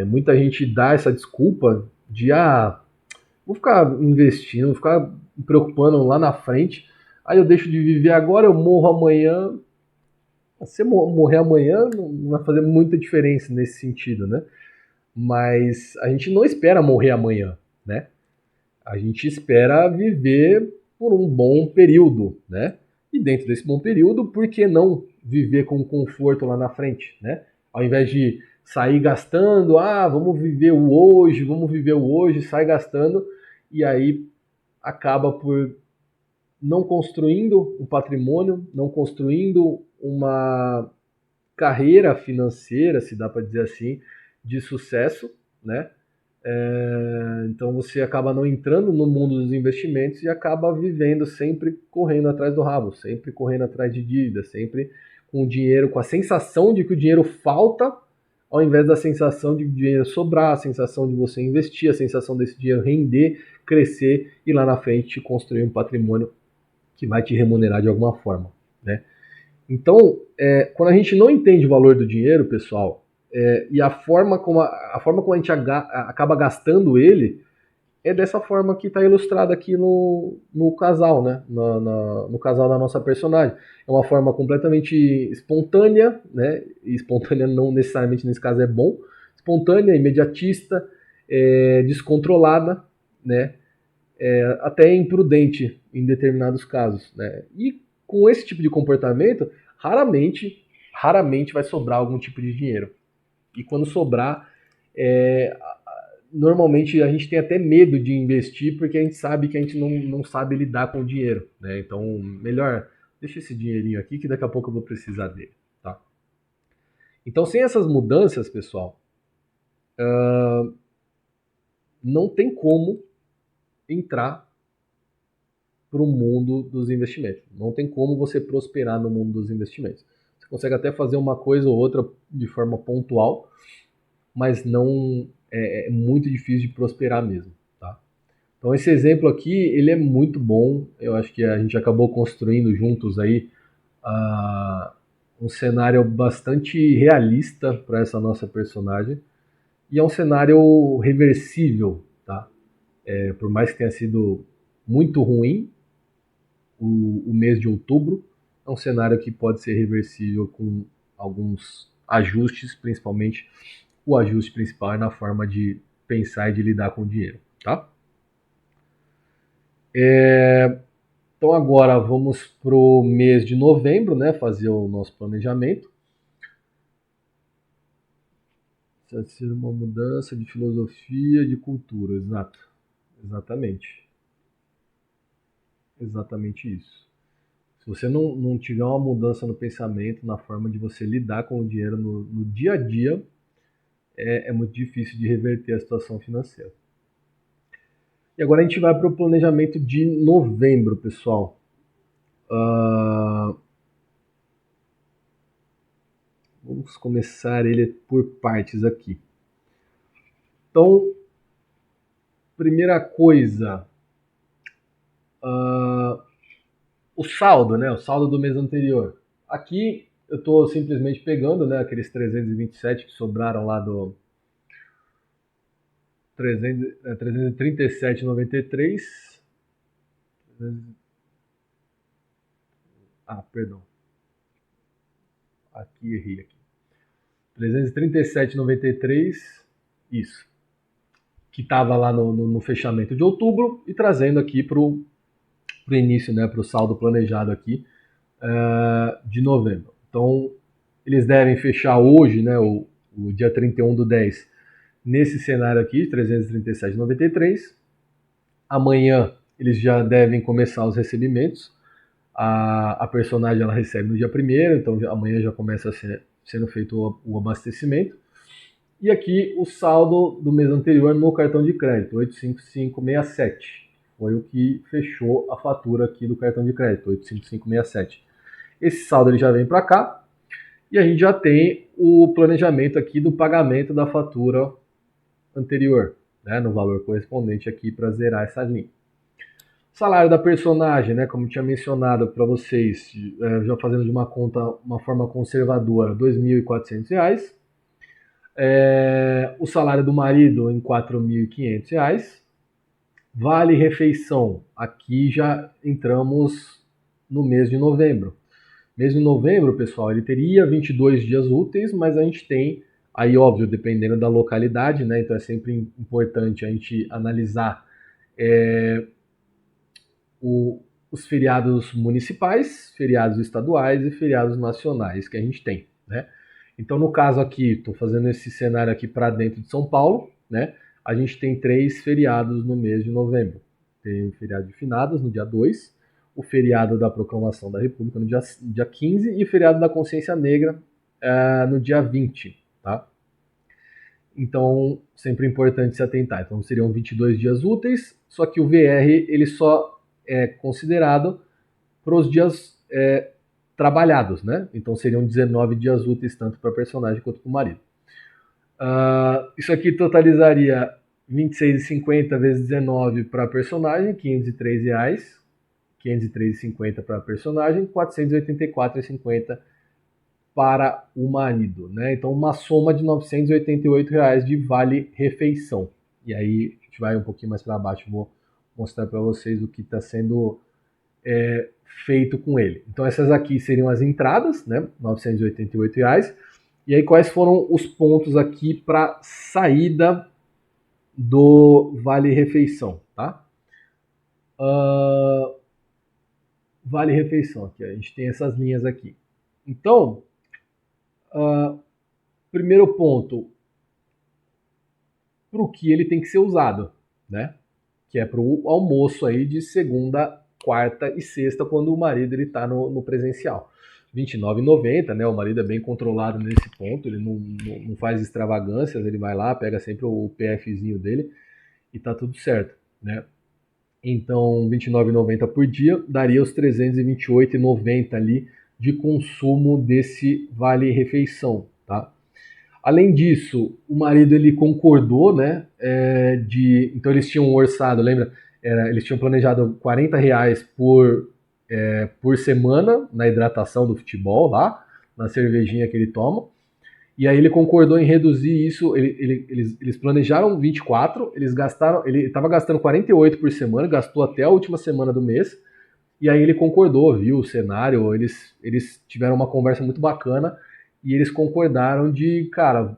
Muita gente dá essa desculpa de vou ficar investindo, vou ficar me preocupando lá na frente, aí eu deixo de viver agora, eu morro amanhã. Você morrer amanhã não vai fazer muita diferença nesse sentido, né? Mas a gente não espera morrer amanhã, né? A gente espera viver por um bom período, né? E dentro desse bom período, por que não viver com conforto lá na frente, né? Ao invés de sair gastando, vamos viver o hoje, sai gastando, e aí acaba por não construindo um patrimônio, não construindo uma carreira financeira, se dá para dizer assim, de sucesso, né? Então você acaba não entrando no mundo dos investimentos e acaba vivendo sempre correndo atrás do rabo, sempre correndo atrás de dívida, sempre com o dinheiro, com a sensação de que o dinheiro falta, ao invés da sensação de que o dinheiro sobrar, a sensação de você investir, a sensação desse dinheiro render, crescer e lá na frente construir um patrimônio que vai te remunerar de alguma forma, né? Então, quando a gente não entende o valor do dinheiro, pessoal, e a forma como a gente acaba gastando ele, é dessa forma que está ilustrada aqui no casal, né? No casal da nossa personagem. É uma forma completamente espontânea, né? E espontânea não necessariamente nesse caso é bom. Espontânea, imediatista, descontrolada, né? Até imprudente em determinados casos, né? E com esse tipo de comportamento, raramente vai sobrar algum tipo de dinheiro. E quando sobrar, normalmente a gente tem até medo de investir porque a gente sabe que a gente não sabe lidar com o dinheiro, né? Então, melhor deixa esse dinheirinho aqui que daqui a pouco eu vou precisar dele, tá? Então, sem essas mudanças, pessoal, não tem como entrar para o mundo dos investimentos. Não tem como você prosperar no mundo dos investimentos. Você consegue até fazer uma coisa ou outra de forma pontual, mas não é muito difícil de prosperar mesmo, tá? Então esse exemplo aqui, ele é muito bom. Eu acho que a gente acabou construindo juntos aí um cenário bastante realista para essa nossa personagem. E é um cenário reversível, tá? Por mais que tenha sido muito ruim, o mês de outubro é um cenário que pode ser reversível com alguns ajustes, principalmente o ajuste principal é na forma de pensar e de lidar com o dinheiro, tá? Então agora vamos para o mês de novembro, né? Fazer o nosso planejamento. Precisa ser uma mudança de filosofia, de cultura, exato. Exatamente isso. Se você não tiver uma mudança no pensamento, na forma de você lidar com o dinheiro no dia a dia, é muito difícil de reverter a situação financeira. E agora a gente vai para o planejamento de novembro, pessoal. Vamos começar ele por partes aqui. Então, primeira coisa, o saldo, né? O saldo do mês anterior. Aqui eu estou simplesmente pegando, né, aqueles 327 que sobraram lá do 337,93. Perdão. Aqui errei aqui. 337,93. Isso. Que estava lá no fechamento de outubro e trazendo aqui para o para o início, né, para o saldo planejado aqui de novembro. Então, eles devem fechar hoje, né, o dia 31/10, nesse cenário aqui, 337,93. Amanhã eles já devem começar os recebimentos. A personagem ela recebe no dia 1º, então amanhã já começa sendo feito o abastecimento. E aqui o saldo do mês anterior no cartão de crédito, 85567. Foi o que fechou a fatura aqui do cartão de crédito, 85567. Esse saldo ele já vem para cá e a gente já tem o planejamento aqui do pagamento da fatura anterior, né, no valor correspondente aqui para zerar essa linha. Salário da personagem, né, como tinha mencionado para vocês, já fazendo de uma conta, uma forma conservadora, R$ 2.400. O salário do marido em R$ 4.500. Vale refeição, aqui já entramos no mês de novembro. Mês de novembro, pessoal, ele teria 22 dias úteis, mas a gente tem, aí óbvio, dependendo da localidade, né, então é sempre importante a gente analisar os feriados municipais, feriados estaduais e feriados nacionais que a gente tem, né? Então, no caso aqui, estou fazendo esse cenário aqui para dentro de São Paulo, né? A gente tem 3 feriados no mês de novembro. Tem o feriado de finados no dia 2, o feriado da Proclamação da República no dia 15 e o feriado da Consciência Negra no dia 20, tá? Então, sempre importante se atentar. Então, seriam 22 dias úteis, só que o VR ele só é considerado para os dias trabalhados, né? Então, seriam 19 dias úteis tanto para a personagem quanto para o marido. Isso aqui totalizaria R$ 26,50 vezes 19 para a personagem, R$ 503, R$ 503,50 para a personagem, R$ 484,50 para o marido, né? Então uma soma de R$ 988 de vale refeição. E aí a gente vai um pouquinho mais para baixo, vou mostrar para vocês o que está sendo feito com ele. Então essas aqui seriam as entradas, né? R$ 988. E aí quais foram os pontos aqui para saída do vale refeição, tá? Vale refeição aqui, a gente tem essas linhas aqui. Então, primeiro ponto, para o que ele tem que ser usado, né? Que é para o almoço aí de segunda, quarta e sexta, quando o marido está no presencial. R$ 29,90, né? O marido é bem controlado nesse ponto, ele não faz extravagâncias, ele vai lá, pega sempre o PFzinho dele e tá tudo certo, né? Então, R$ 29,90 por dia daria os R$ 328,90 ali de consumo desse vale refeição, tá? Além disso, o marido ele concordou, né? Então eles tinham orçado, lembra? Eles tinham planejado R$ 40 por semana na hidratação do futebol lá, na cervejinha que ele toma. E aí ele concordou em reduzir isso. Eles planejaram 24, ele estava gastando 48 por semana, gastou até a última semana do mês. E aí ele concordou, viu o cenário, eles tiveram uma conversa muito bacana e eles concordaram de, cara,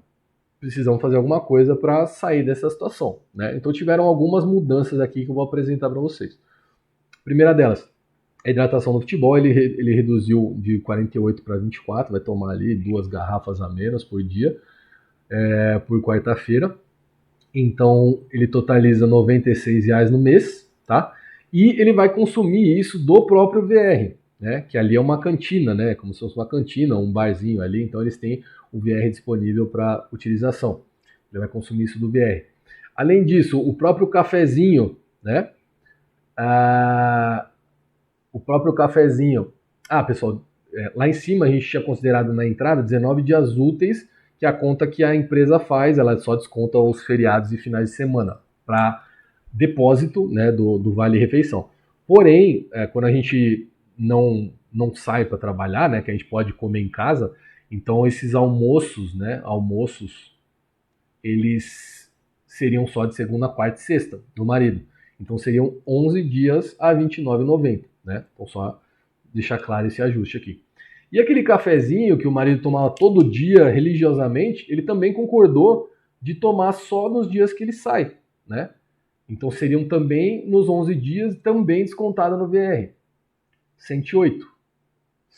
precisamos fazer alguma coisa para sair dessa situação, né? Então tiveram algumas mudanças aqui que eu vou apresentar para vocês. Primeira delas, a hidratação no futebol, ele reduziu de 48 para 24, vai tomar ali 2 garrafas a menos por dia, por quarta-feira. Então ele totaliza R$ 96 no mês, tá? E ele vai consumir isso do próprio VR, né? Que ali é uma cantina, né? Como se fosse uma cantina, um barzinho ali, então eles têm o VR disponível para utilização. Ele vai consumir isso do VR. Além disso, o próprio cafezinho, né? O próprio cafezinho. Pessoal, lá em cima a gente tinha considerado na entrada 19 dias úteis, que é a conta que a empresa faz, ela só desconta os feriados e finais de semana para depósito, né, do Vale Refeição. Porém, quando a gente não sai para trabalhar, né, que a gente pode comer em casa, então esses almoços, né, eles seriam só de segunda, quarta e sexta do marido. Então seriam 11 dias a R$ 29,90, né? Então só deixar claro esse ajuste aqui. E aquele cafezinho que o marido tomava todo dia religiosamente, ele também concordou de tomar só nos dias que ele sai, né? Então seriam também nos 11 dias também descontada no VR. 108.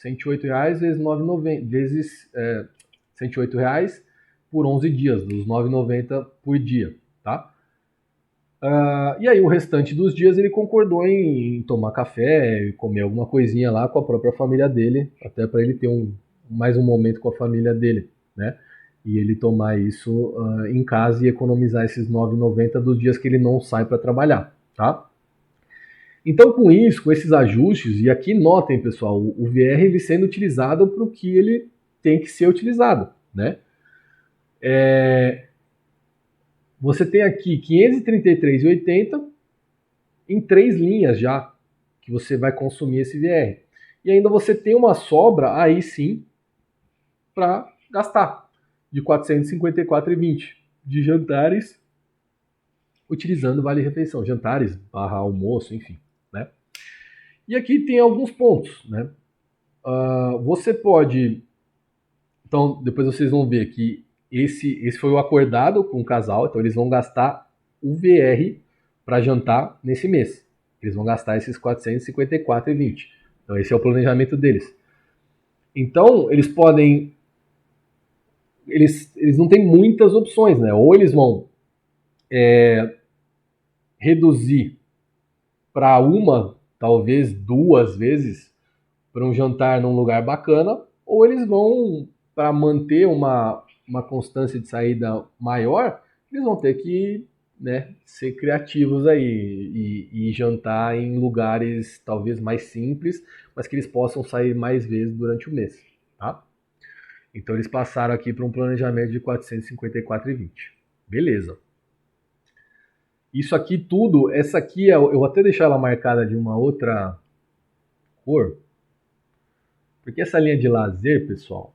R$108 vezes 9,90 vezes R$108 por 11 dias, dos 9,90 por dia, tá? E aí o restante dos dias ele concordou em tomar café e comer alguma coisinha lá com a própria família dele, até para ele ter mais um momento com a família dele, né? E ele tomar isso em casa e economizar esses R$9,90 dos dias que ele não sai para trabalhar, tá? Então, com isso, com esses ajustes, e aqui notem, pessoal, o VR ele sendo utilizado para o que ele tem que ser utilizado, né? Você tem aqui 533,80 em 3 linhas já que você vai consumir esse VR. E ainda você tem uma sobra aí sim para gastar de 454,20 de jantares utilizando Vale Refeição, jantares barra almoço, enfim, né? E aqui tem alguns pontos, né? Você pode, então depois vocês vão ver que esse foi o acordado com o casal, então eles vão gastar o VR para jantar nesse mês. Eles vão gastar esses 454,20. Então esse é o planejamento deles. Então eles podem, eles não têm muitas opções, né? Ou eles vão reduzir para uma, talvez 2 vezes para um jantar num lugar bacana, ou eles vão, para manter uma constância de saída maior, eles vão ter que, né, ser criativos aí e jantar em lugares talvez mais simples, mas que eles possam sair mais vezes durante o mês, tá? Então eles passaram aqui para um planejamento de 454,20. Beleza. Isso aqui tudo, essa aqui, eu vou até deixar ela marcada de uma outra cor, porque essa linha de lazer, pessoal,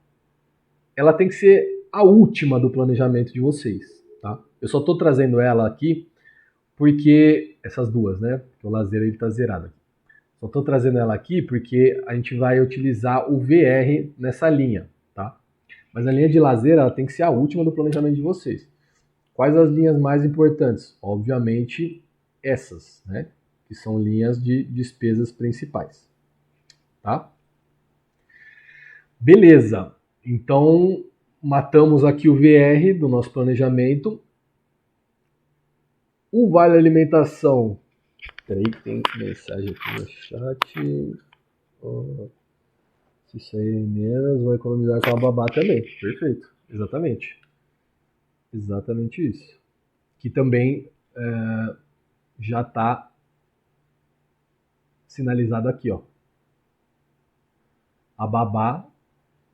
ela tem que ser a última do planejamento de vocês, tá? Eu só estou trazendo ela aqui porque essas duas, né? Porque o lazer ele está zerado aqui. Só estou trazendo ela aqui porque a gente vai utilizar o VR nessa linha, tá? Mas a linha de lazer ela tem que ser a última do planejamento de vocês. Quais as linhas mais importantes? Obviamente essas, né? Que são linhas de despesas principais, tá? Beleza. Então matamos aqui o VR do nosso planejamento. O vale alimentação. Peraí que tem mensagem aqui no chat. Se sair menos, vou economizar com a babá também. Perfeito. Exatamente. Exatamente isso. Que também já está sinalizado aqui, ó. A babá,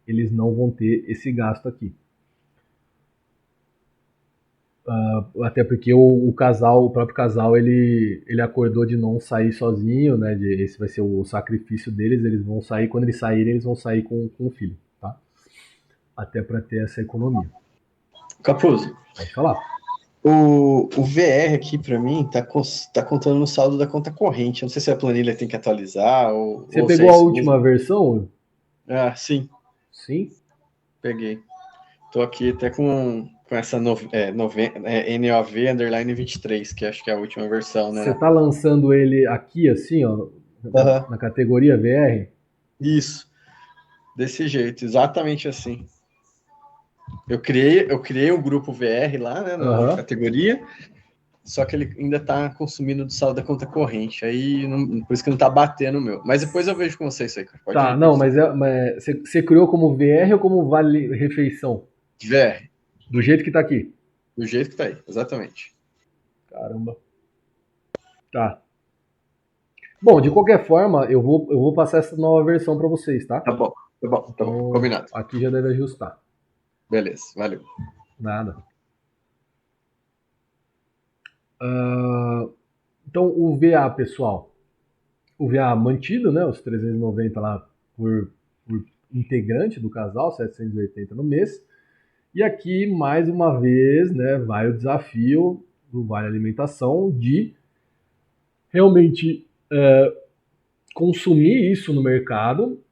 eles não vão ter esse gasto aqui. Até porque o casal, o próprio casal, ele acordou de não sair sozinho, né? Esse vai ser o sacrifício deles. Eles vão sair, quando eles saírem, eles vão sair com o filho, tá? Até para ter essa economia. Capuzzo, Pode falar. o VR aqui para mim tá contando no saldo da conta corrente. Eu não sei se a planilha tem que atualizar ou. Você pegou a última versão? Ah, sim. Sim? Peguei. Tô aqui até com essa NOV underline 23, que acho que é a última versão, né? Você tá lançando ele aqui, assim, ó, na categoria VR? Isso. Desse jeito, exatamente assim. Eu criei um grupo VR lá, né, na categoria, só que ele ainda tá consumindo do saldo da conta corrente. Aí, por isso que não tá batendo o meu. Mas depois eu vejo com você isso aí, cara. Pode tá, não, mas você criou como VR ou como Vale Refeição? VR. Do jeito que tá aqui? Do jeito que tá aí, exatamente. Caramba. Tá. Bom, de qualquer forma, eu vou passar essa nova versão para vocês, tá? Tá bom, então, combinado. Aqui já deve ajustar. Beleza, valeu. Nada. Então, o VA, pessoal. O VA mantido, né? Os 390 lá por integrante do casal, 780 no mês. E aqui, mais uma vez, né, vai o desafio do Vale Alimentação de realmente consumir isso no mercado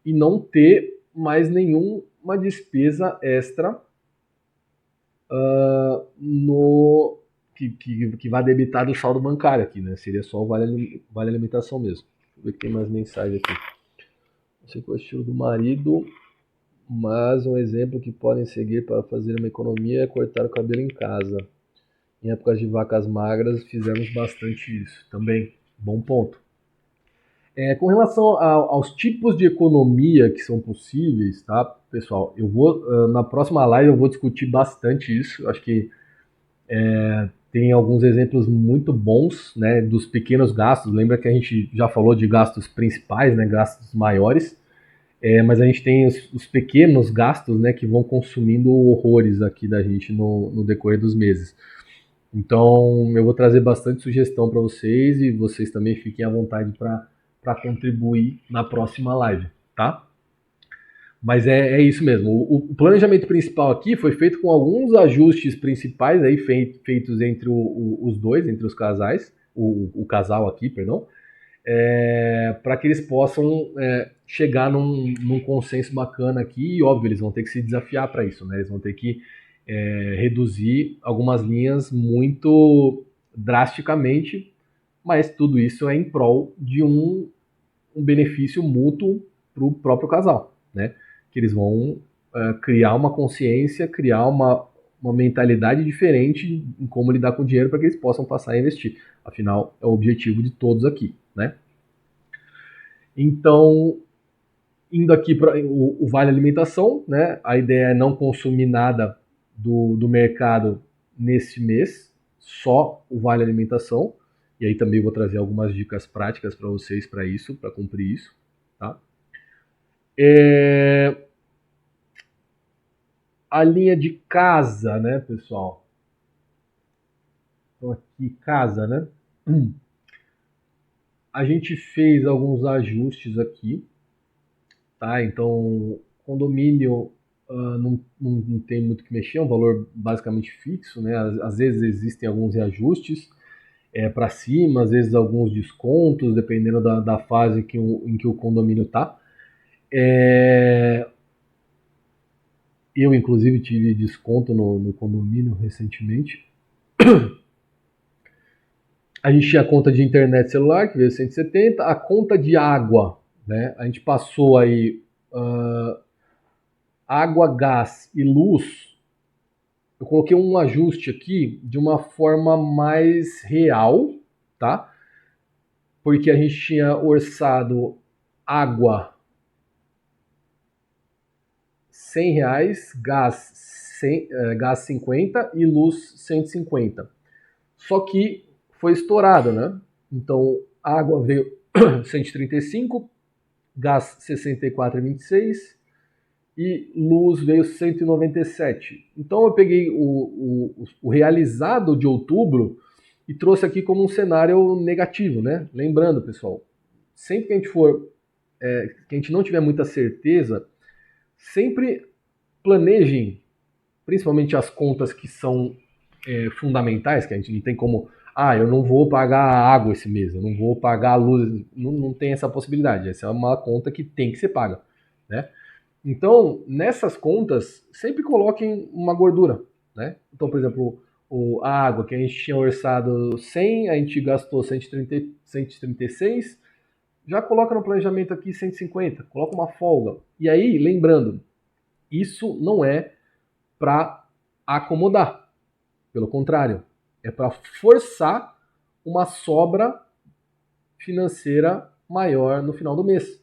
e não ter mais nenhuma despesa extra que vai debitar do saldo bancário aqui, né? Seria só o vale alimentação mesmo. Deixa eu ver que tem mais mensagem aqui. Não sei qual é o estilo do marido, mas um exemplo que podem seguir para fazer uma economia é cortar o cabelo em casa. Em épocas de vacas magras, fizemos bastante isso. Também, bom ponto. Com relação aos tipos de economia que são possíveis, tá, pessoal? Eu vou, na próxima live eu vou discutir bastante isso. Acho que tem alguns exemplos muito bons, né, dos pequenos gastos. Lembra que a gente já falou de gastos principais, né, gastos maiores, mas a gente tem os pequenos gastos, né, que vão consumindo horrores aqui da gente no decorrer dos meses. Então eu vou trazer bastante sugestão para vocês e vocês também fiquem à vontade para contribuir na próxima live, tá? Mas é isso mesmo. O planejamento principal aqui foi feito com alguns ajustes principais aí feitos entre os dois, entre os casais, o casal aqui, perdão, para que eles possam chegar num consenso bacana aqui. E óbvio, eles vão ter que se desafiar para isso, né? Eles vão ter que reduzir algumas linhas muito drasticamente, mas tudo isso é em prol de um benefício mútuo para o próprio casal, né? Que eles vão criar uma consciência, criar uma mentalidade diferente em como lidar com o dinheiro para que eles possam passar a investir. Afinal, é o objetivo de todos aqui, né? Então, indo aqui para o vale alimentação, né? A ideia é não consumir nada do mercado nesse mês, só o vale alimentação. E aí também vou trazer algumas dicas práticas para vocês para isso, para cumprir isso, tá? A linha de casa, né, pessoal? Então aqui, casa, né? A gente fez alguns ajustes aqui, tá? Então, condomínio não tem muito o que mexer, é um valor basicamente fixo, né? Às vezes existem alguns reajustes para cima, às vezes alguns descontos, dependendo da fase em que o condomínio está. Eu, inclusive, tive desconto no condomínio recentemente. A gente tinha a conta de internet celular, que veio 170, a conta de água, né? A gente passou aí água, gás e luz. Eu coloquei um ajuste aqui de uma forma mais real, tá? Porque a gente tinha orçado água R$100, gás 50 e luz 150. Só que foi estourado, né? Então, água veio 135, gás 64,26 e luz veio 197. Então, eu peguei o realizado de outubro e trouxe aqui como um cenário negativo, né? Lembrando, pessoal, sempre que a gente que a gente não tiver muita certeza, sempre planejem, principalmente as contas que são fundamentais, que a gente não tem como, eu não vou pagar a água esse mês, eu não vou pagar a luz, não tem essa possibilidade, essa é uma conta que tem que ser paga, né? Então, nessas contas, sempre coloquem uma gordura, né? Então, por exemplo, a água que a gente tinha orçado 100, a gente gastou 136, já coloca no planejamento aqui 150, coloca uma folga. E aí, lembrando, isso não é para acomodar, pelo contrário, é para forçar uma sobra financeira maior no final do mês.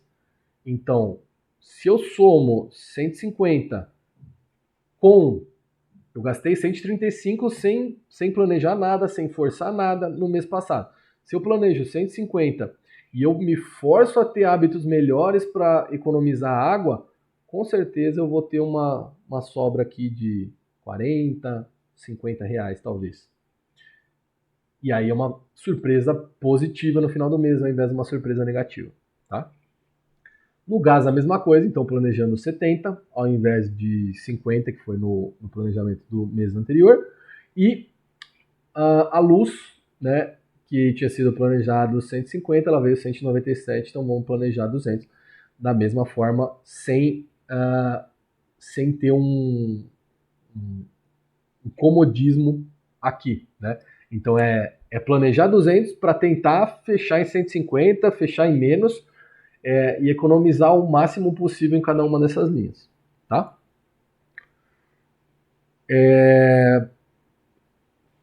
Então, se eu somo 150 eu gastei 135 sem planejar nada, sem forçar nada no mês passado. Se eu planejo 150 e eu me forço a ter hábitos melhores para economizar água, com certeza eu vou ter uma sobra aqui de 40, 50 reais, talvez. E aí é uma surpresa positiva no final do mês, ao invés de uma surpresa negativa, tá? No gás, a mesma coisa, então planejando 70, ao invés de 50, que foi no planejamento do mês anterior. E a luz, né, que tinha sido planejado 150, ela veio 197, então vamos planejar 200. Da mesma forma, sem ter um comodismo aqui, né? Então é planejar 200 para tentar fechar em 150, fechar em menos e economizar o máximo possível em cada uma dessas linhas, tá?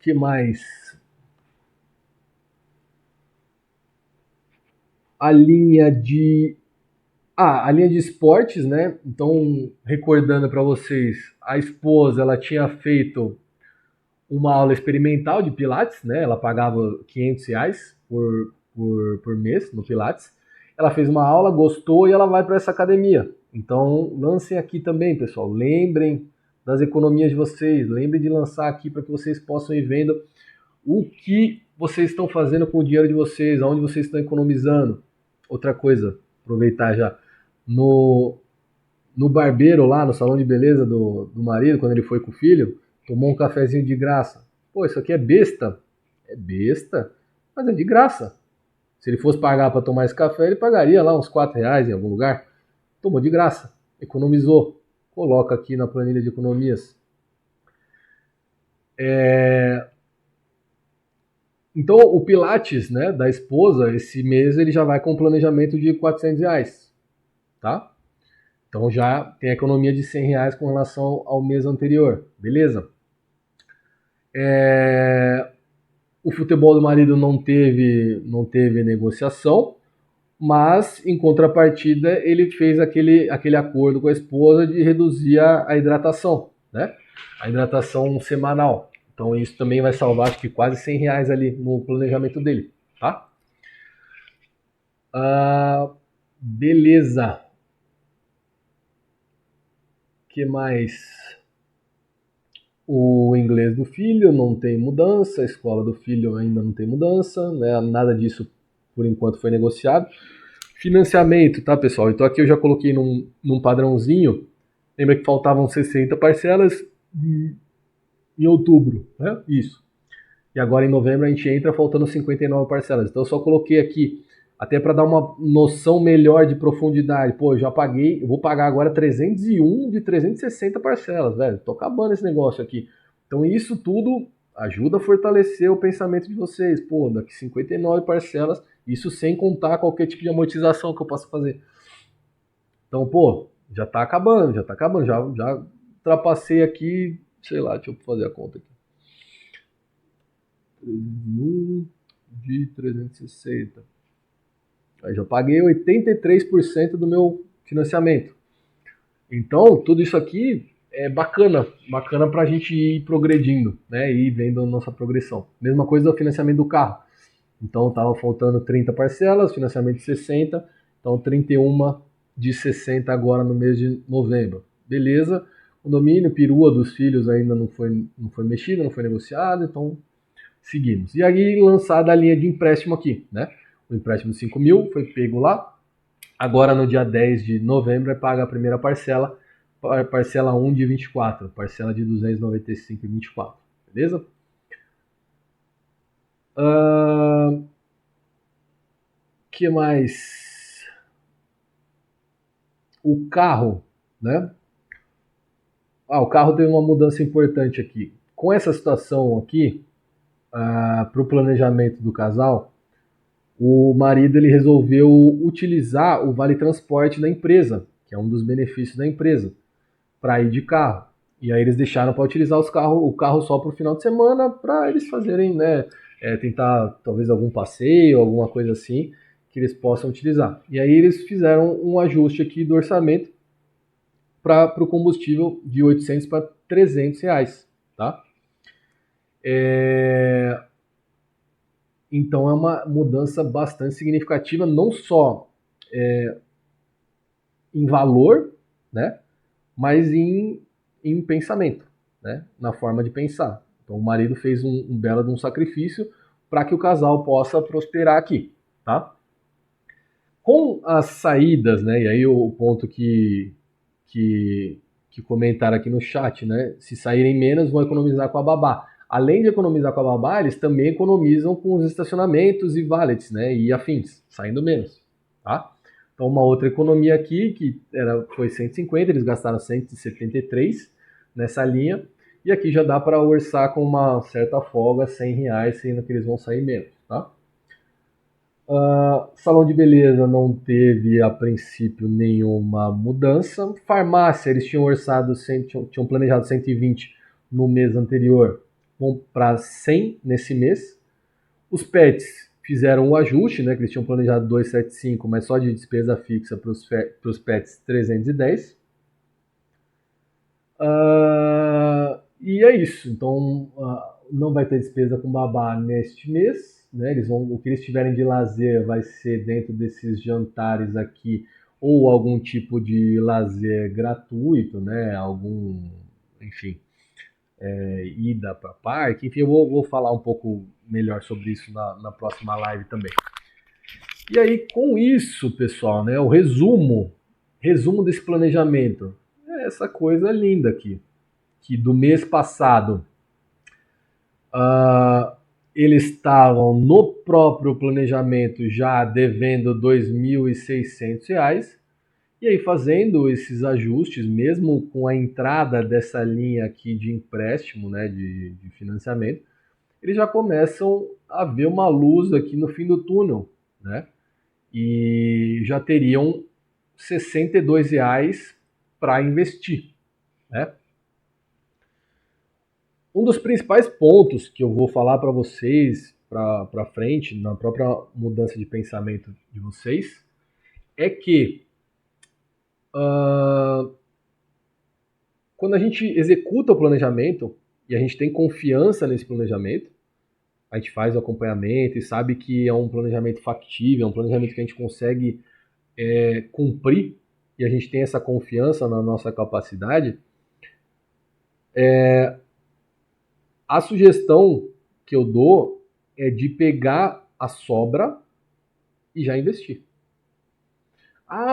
Que mais? A linha de esportes, né? Então, recordando para vocês, a esposa ela tinha feito uma aula experimental de Pilates, né? Ela pagava R$ 500 por mês no Pilates. Ela fez uma aula, gostou e ela vai para essa academia. Então, lancem aqui também, pessoal. Lembrem das economias de vocês. Lembrem de lançar aqui para que vocês possam ir vendo o que vocês estão fazendo com o dinheiro de vocês, aonde vocês estão economizando. Outra coisa, aproveitar já. No barbeiro lá, no salão de beleza do marido, quando ele foi com o filho, tomou um cafezinho de graça. Pô, isso aqui é besta? É besta, mas é de graça. Se ele fosse pagar para tomar esse café, ele pagaria lá uns R$ 4 em algum lugar. Tomou de graça, economizou. Coloca aqui na planilha de economias. Então, o Pilates, né, da esposa, esse mês ele já vai com um planejamento de R$ 400, tá? Então já tem a economia de R$ 100 com relação ao mês anterior, beleza? O futebol do marido não teve negociação, mas em contrapartida ele fez aquele acordo com a esposa de reduzir a hidratação, né? A hidratação semanal. Então isso também vai salvar acho que quase R$ 100 ali no planejamento dele, tá? Beleza. Que mais? O inglês do filho não tem mudança, a escola do filho ainda não tem mudança, né? Nada disso por enquanto foi negociado. Financiamento, tá, pessoal? Então aqui eu já coloquei num padrãozinho. Lembra que faltavam 60 parcelas em outubro, né? Isso. E agora em novembro a gente entra faltando 59 parcelas. Então eu só coloquei aqui até para dar uma noção melhor de profundidade. Pô, eu já paguei, eu vou pagar agora 301 de 360 parcelas, velho. Tô acabando esse negócio aqui. Então isso tudo ajuda a fortalecer o pensamento de vocês. Pô, daqui 59 parcelas, isso sem contar qualquer tipo de amortização que eu possa fazer. Então, pô, já tá acabando, já ultrapassei aqui, sei lá, deixa eu fazer a conta aqui. 301 de 360. Aí já paguei 83% do meu financiamento. Então, tudo isso aqui é bacana para a gente ir progredindo, né? E ir vendo a nossa progressão. Mesma coisa do financiamento do carro. Então, estava faltando 30 parcelas, financiamento de 60, então 31 de 60 agora no mês de novembro. Beleza? O domínio, perua dos filhos ainda não foi mexido, não foi negociado, então seguimos. E aí, lançada a linha de empréstimo aqui, né? O empréstimo de 5 mil foi pego lá. Agora, no dia 10 de novembro, é paga a primeira parcela 1 de 24, parcela de 295,24, beleza? Que mais? O carro, né? O carro teve uma mudança importante aqui. Com essa situação aqui, para o planejamento do casal, o marido ele resolveu utilizar o vale transporte da empresa, que é um dos benefícios da empresa, para ir de carro. E aí eles deixaram para utilizar o carro só para o final de semana, para eles fazerem, né, tentar talvez algum passeio, alguma coisa assim, que eles possam utilizar. E aí eles fizeram um ajuste aqui do orçamento para o combustível de 800 para 300 reais, tá? Então é uma mudança bastante significativa, não só em valor, né, mas em pensamento, né, na forma de pensar. Então o marido fez um belo de um sacrifício para que o casal possa prosperar aqui, tá? Com as saídas, né, e aí o ponto que comentaram aqui no chat, né, se saírem menos vão economizar com a babá. Além de economizar com a babá, eles também economizam com os estacionamentos e valets, né, e afins, saindo menos, tá? Então uma outra economia aqui, que foi 150, eles gastaram 173 nessa linha, E aqui já dá para orçar com uma certa folga R$ 100, sendo que eles vão sair menos, tá? Salão de beleza não teve, a princípio, nenhuma mudança. Farmácia, eles tinham orçado, tinham planejado 120 no mês anterior, vão para 100 nesse mês. Os pets fizeram o ajuste, né, que eles tinham planejado 275, mas só de despesa fixa para os pets 310. E é isso. Então, não vai ter despesa com babá neste mês. Né? O que eles tiverem de lazer vai ser dentro desses jantares aqui, ou algum tipo de lazer gratuito, né? Enfim, ida para parque. Enfim, eu vou falar um pouco melhor sobre isso na próxima live também. E aí, com isso, pessoal, né? O resumo desse planejamento é essa coisa linda aqui, que do mês passado eles estavam no próprio planejamento já devendo R$ 2.600, e aí fazendo esses ajustes, mesmo com a entrada dessa linha aqui de empréstimo, né, de financiamento, eles já começam a ver uma luz aqui no fim do túnel, né, e já teriam R$ 62 para investir, né. Um dos principais pontos que eu vou falar para vocês para frente, na própria mudança de pensamento de vocês, é que quando a gente executa o planejamento e a gente tem confiança nesse planejamento, a gente faz o acompanhamento e sabe que é um planejamento factível, é um planejamento que a gente consegue cumprir, e a gente tem essa confiança na nossa capacidade, a sugestão que eu dou é de pegar a sobra e já investir.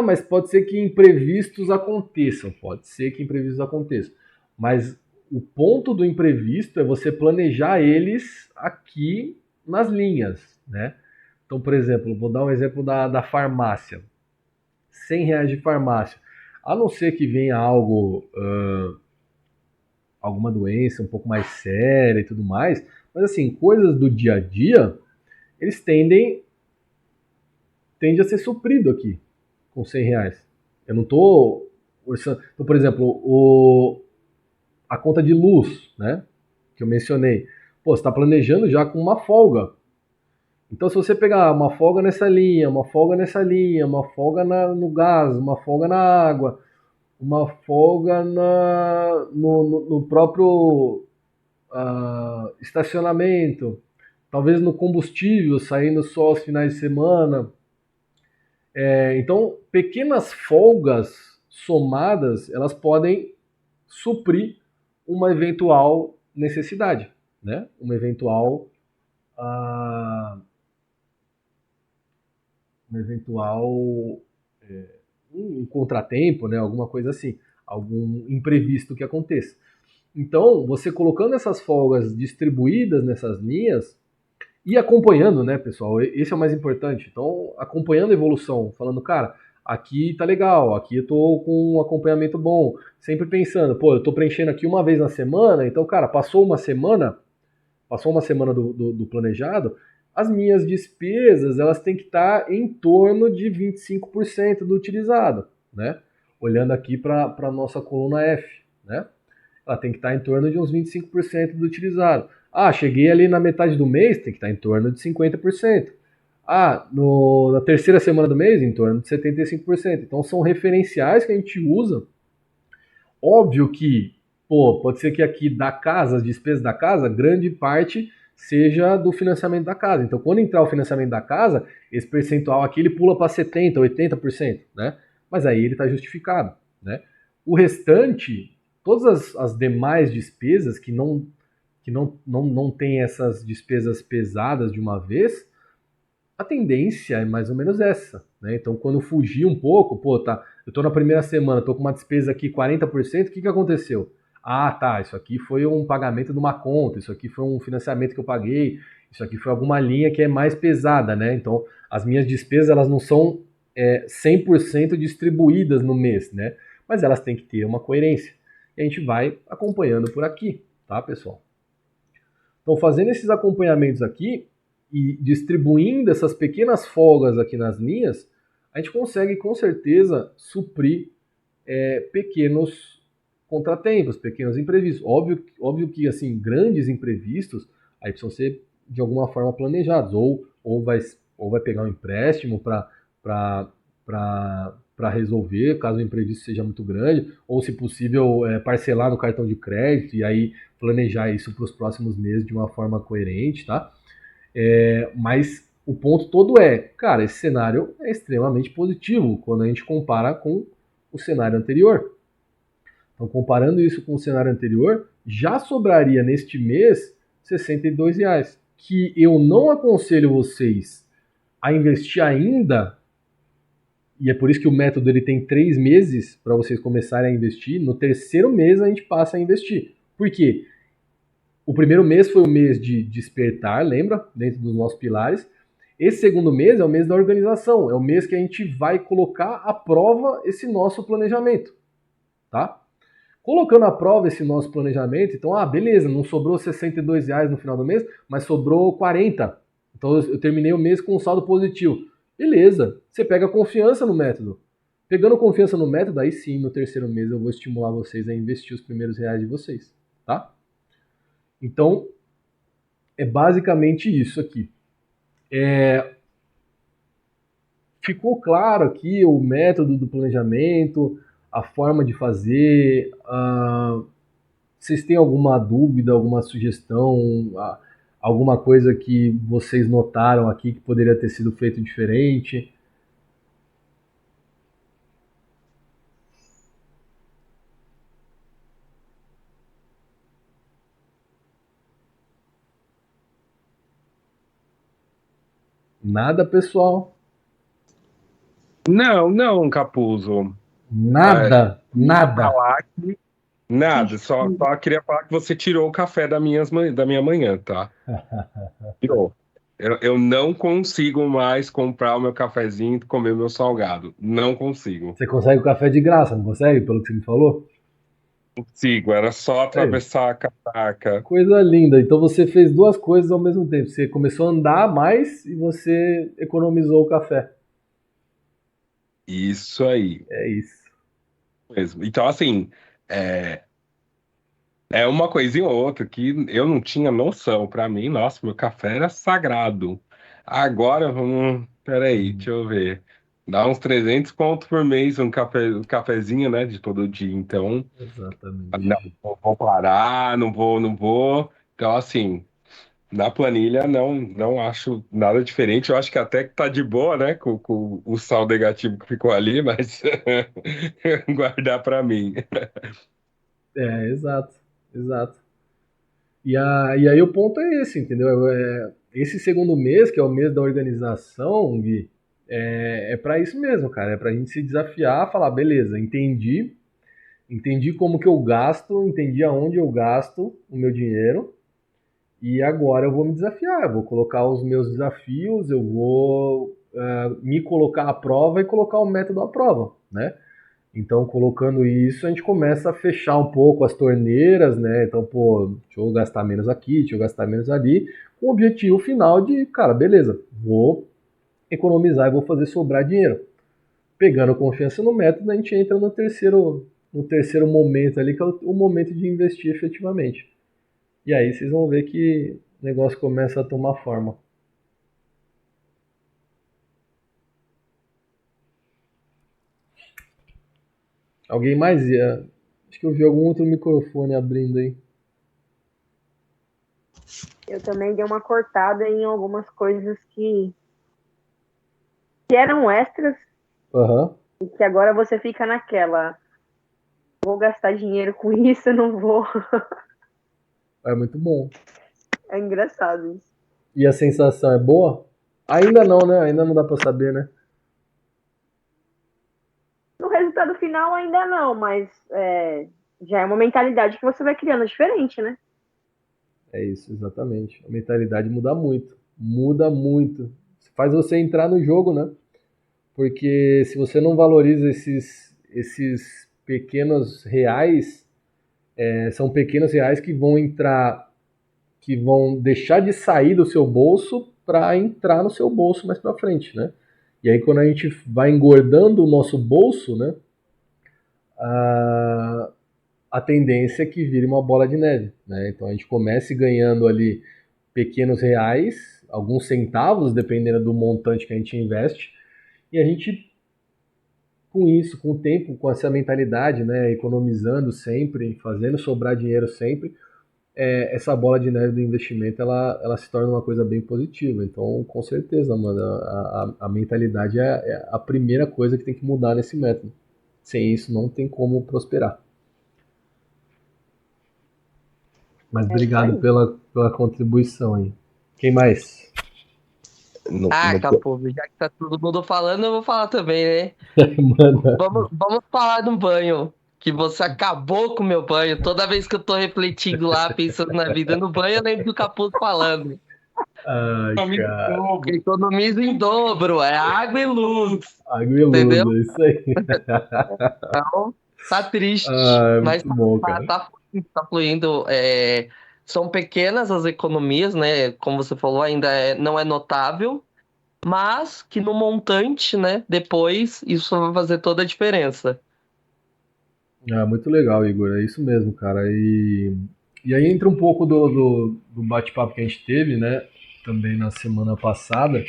Mas pode ser que imprevistos aconteçam. Pode ser que imprevistos aconteçam. Mas o ponto do imprevisto é você planejar eles aqui nas linhas, né? Então, por exemplo, vou dar um exemplo da farmácia. R$ 100 de farmácia. A não ser que venha alguma doença um pouco mais séria e tudo mais, mas assim, coisas do dia a dia, eles tendem a ser suprido aqui com R$ 100. Eu não estou orçando. Então, por exemplo, a conta de luz, né, que eu mencionei, você está planejando já com uma folga. Então, se você pegar uma folga nessa linha, uma folga nessa linha, uma folga no gás, uma folga na água, uma folga no próprio estacionamento, talvez no combustível, saindo só aos finais de semana. Então, pequenas folgas somadas, elas podem suprir uma eventual necessidade, né? Um contratempo, né? Alguma coisa assim, algum imprevisto que aconteça. Então, você colocando essas folgas distribuídas nessas linhas e acompanhando, né, pessoal? Esse é o mais importante. Então, acompanhando a evolução, falando, cara, aqui tá legal, aqui eu tô com um acompanhamento bom, sempre pensando, eu tô preenchendo aqui uma vez na semana, então, cara, passou uma semana do planejado, as minhas despesas, elas têm que estar em torno de 25% do utilizado, né? Olhando aqui para a nossa coluna F, né? Ela tem que estar em torno de uns 25% do utilizado. Cheguei ali na metade do mês, tem que estar em torno de 50%. Na terceira semana do mês, em torno de 75%. Então são referenciais que a gente usa. Óbvio que, pode ser que aqui da casa, as despesas da casa, grande parte seja do financiamento da casa. Então, quando entrar o financiamento da casa, esse percentual aqui ele pula para 70%, 80%, né? Mas aí ele está justificado, né? O restante, todas as demais despesas que não tem essas despesas pesadas de uma vez, a tendência é mais ou menos essa, né? Então, quando fugir um pouco, eu tô na primeira semana, tô com uma despesa aqui 40%, o que aconteceu? Isso aqui foi um pagamento de uma conta, isso aqui foi um financiamento que eu paguei, isso aqui foi alguma linha que é mais pesada, né? Então, as minhas despesas, elas não são 100% distribuídas no mês, né? Mas elas têm que ter uma coerência. E a gente vai acompanhando por aqui, tá, pessoal? Então, fazendo esses acompanhamentos aqui e distribuindo essas pequenas folgas aqui nas linhas, a gente consegue, com certeza, suprir pequenos contratempos, pequenos imprevistos. Óbvio que, assim, grandes imprevistos, aí precisam ser, de alguma forma, planejados. Ou vai pegar um empréstimo para resolver, caso o imprevisto seja muito grande, ou, se possível, parcelar no cartão de crédito e aí planejar isso para os próximos meses de uma forma coerente, tá? Mas o ponto todo cara, esse cenário é extremamente positivo quando a gente compara com o cenário anterior. Então, comparando isso com o cenário anterior, já sobraria neste mês R$62, que eu não aconselho vocês a investir ainda, e é por isso que o método ele tem 3 meses para vocês começarem a investir. No terceiro mês a gente passa a investir. Por quê? O primeiro mês foi o mês de despertar, lembra? Dentro dos nossos pilares. Esse segundo mês é o mês da organização, é o mês que a gente vai colocar à prova esse nosso planejamento, tá? Colocando à prova esse nosso planejamento, então, beleza, não sobrou R$62 no final do mês, mas sobrou 40. Então eu terminei o mês com um saldo positivo. Beleza, você pega confiança no método. Pegando confiança no método, aí sim, no terceiro mês eu vou estimular vocês a investir os primeiros reais de vocês, tá? Então, é basicamente isso aqui. Ficou claro aqui o método do planejamento, a forma de fazer. Vocês têm alguma dúvida, alguma sugestão, alguma coisa que vocês notaram aqui que poderia ter sido feito diferente? Nada, pessoal? Não, Capuzzo. Nada. Nada, só queria falar que você tirou o café da minha manhã, tá? Tirou. Eu não consigo mais comprar o meu cafezinho e comer o meu salgado. Não consigo. Você consegue o café de graça, não consegue? Pelo que você me falou? Consigo, era só atravessar a catraca. Coisa linda. Então você fez 2 coisas ao mesmo tempo. Você começou a andar mais e você economizou o café. Isso aí. É isso. Mesmo. Então, assim, é uma coisinha ou outra que eu não tinha noção. Pra mim, nossa, meu café era sagrado. Agora, peraí, deixa eu ver. Dá uns 300 conto por mês um cafezinho, né, de todo dia. Então, Exatamente. não vou parar, não vou. Então, assim, na planilha não acho nada diferente. Eu acho que até que tá de boa, né, com o saldo negativo que ficou ali, mas guardar pra mim. Exato. E aí o ponto é esse, entendeu? Esse segundo mês, que é o mês da organização, Gui, é para isso mesmo, cara. É pra gente se desafiar, falar, beleza, entendi como que eu gasto, entendi aonde eu gasto o meu dinheiro, e agora eu vou me desafiar, eu vou colocar os meus desafios, eu vou me colocar à prova e colocar o método à prova, né? Então, colocando isso, a gente começa a fechar um pouco as torneiras, né? Então, deixa eu gastar menos aqui, deixa eu gastar menos ali, com o objetivo final de, cara, beleza, vou economizar e vou fazer sobrar dinheiro. Pegando confiança no método, a gente entra no terceiro momento ali, que é o momento de investir efetivamente. E aí vocês vão ver que o negócio começa a tomar forma. Alguém mais? Acho que eu vi algum outro microfone abrindo aí. Eu também dei uma cortada em algumas coisas que eram extras. Uhum. E que agora você fica naquela. Vou gastar dinheiro com isso, não vou. É muito bom. É engraçado isso. E a sensação é boa? Ainda não, né? Ainda não dá pra saber, né? No resultado final ainda não, mas já é uma mentalidade que você vai criando diferente, né? É isso, exatamente. A mentalidade muda muito. Muda muito. Faz você entrar no jogo, né? Porque se você não valoriza esses pequenos reais, são pequenos reais que vão entrar, que vão deixar de sair do seu bolso para entrar no seu bolso mais para frente, né? E aí quando a gente vai engordando o nosso bolso, né, a tendência é que vire uma bola de neve, né? Então a gente comece ganhando ali pequenos reais, alguns centavos, dependendo do montante que a gente investe, e a gente, com isso, com o tempo, com essa mentalidade, né, economizando sempre, fazendo sobrar dinheiro sempre, essa bola de neve do investimento, ela se torna uma coisa bem positiva. Então, com certeza, mano, a mentalidade é a primeira coisa que tem que mudar nesse método. Sem isso, não tem como prosperar. Mas obrigado pela contribuição aí. Quem mais? Capô, já que tá todo mundo falando, eu vou falar também, né? Vamos falar do banho. Que você acabou com o meu banho. Toda vez que eu tô refletindo lá, pensando na vida no banho, eu lembro do Capô falando. Ai, cara. Economiza em dobro, é água e luz. Água e luz, entendeu? É isso aí. Então, tá triste. É mas muito bom, cara. tá fluindo. São pequenas as economias, né? Como você falou, ainda não é notável. Mas que no montante, né? Depois, isso vai fazer toda a diferença. Muito legal, Igor. É isso mesmo, cara. E aí entra um pouco do bate-papo que a gente teve, né? Também na semana passada.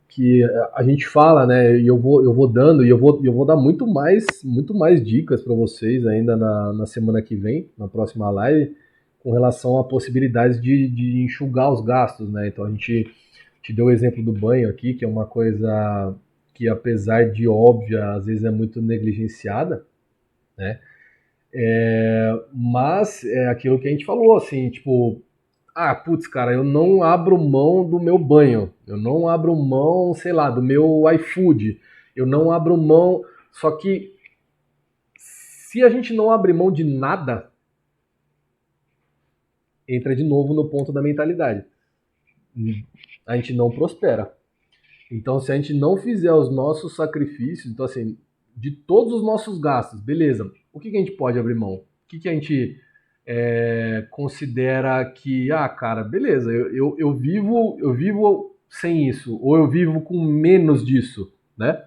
Que a gente fala, né? E eu vou dando, e eu vou dar muito mais dicas para vocês ainda na semana que vem, na próxima live, com relação a possibilidades de enxugar os gastos, né? Então a gente te deu o exemplo do banho aqui, que é uma coisa que, apesar de óbvia, às vezes é muito negligenciada, né? Mas é aquilo que a gente falou, assim, tipo, putz, cara, eu não abro mão do meu banho, eu não abro mão, sei lá, do meu iFood, eu não abro mão, só que se a gente não abrir mão de nada, entra de novo no ponto da mentalidade. A gente não prospera. Então, se a gente não fizer os nossos sacrifícios, então assim, de todos os nossos gastos, beleza, o que a gente pode abrir mão? O que a gente considera que, cara, beleza, eu vivo sem isso, ou eu vivo com menos disso, né?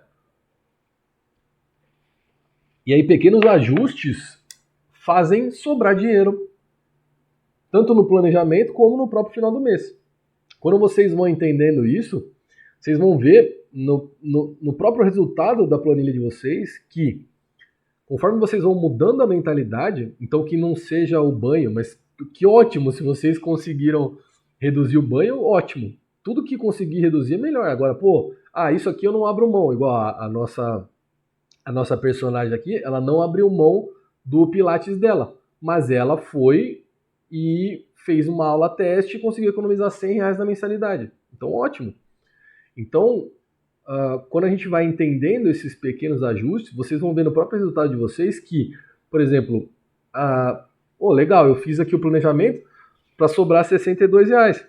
E aí pequenos ajustes fazem sobrar dinheiro, tanto no planejamento como no próprio final do mês. Quando vocês vão entendendo isso, vocês vão ver no próprio resultado da planilha de vocês que, conforme vocês vão mudando a mentalidade, então que não seja o banho, mas que ótimo, se vocês conseguiram reduzir o banho, ótimo. Tudo que conseguir reduzir é melhor. Agora, isso aqui eu não abro mão, igual a nossa personagem aqui, ela não abriu mão do Pilates dela, mas ela foi e fez uma aula teste e conseguiu economizar R$100 na mensalidade. Então, ótimo. Então, quando a gente vai entendendo esses pequenos ajustes, vocês vão ver no próprio resultado de vocês que, por exemplo, legal, eu fiz aqui o planejamento para sobrar R$62.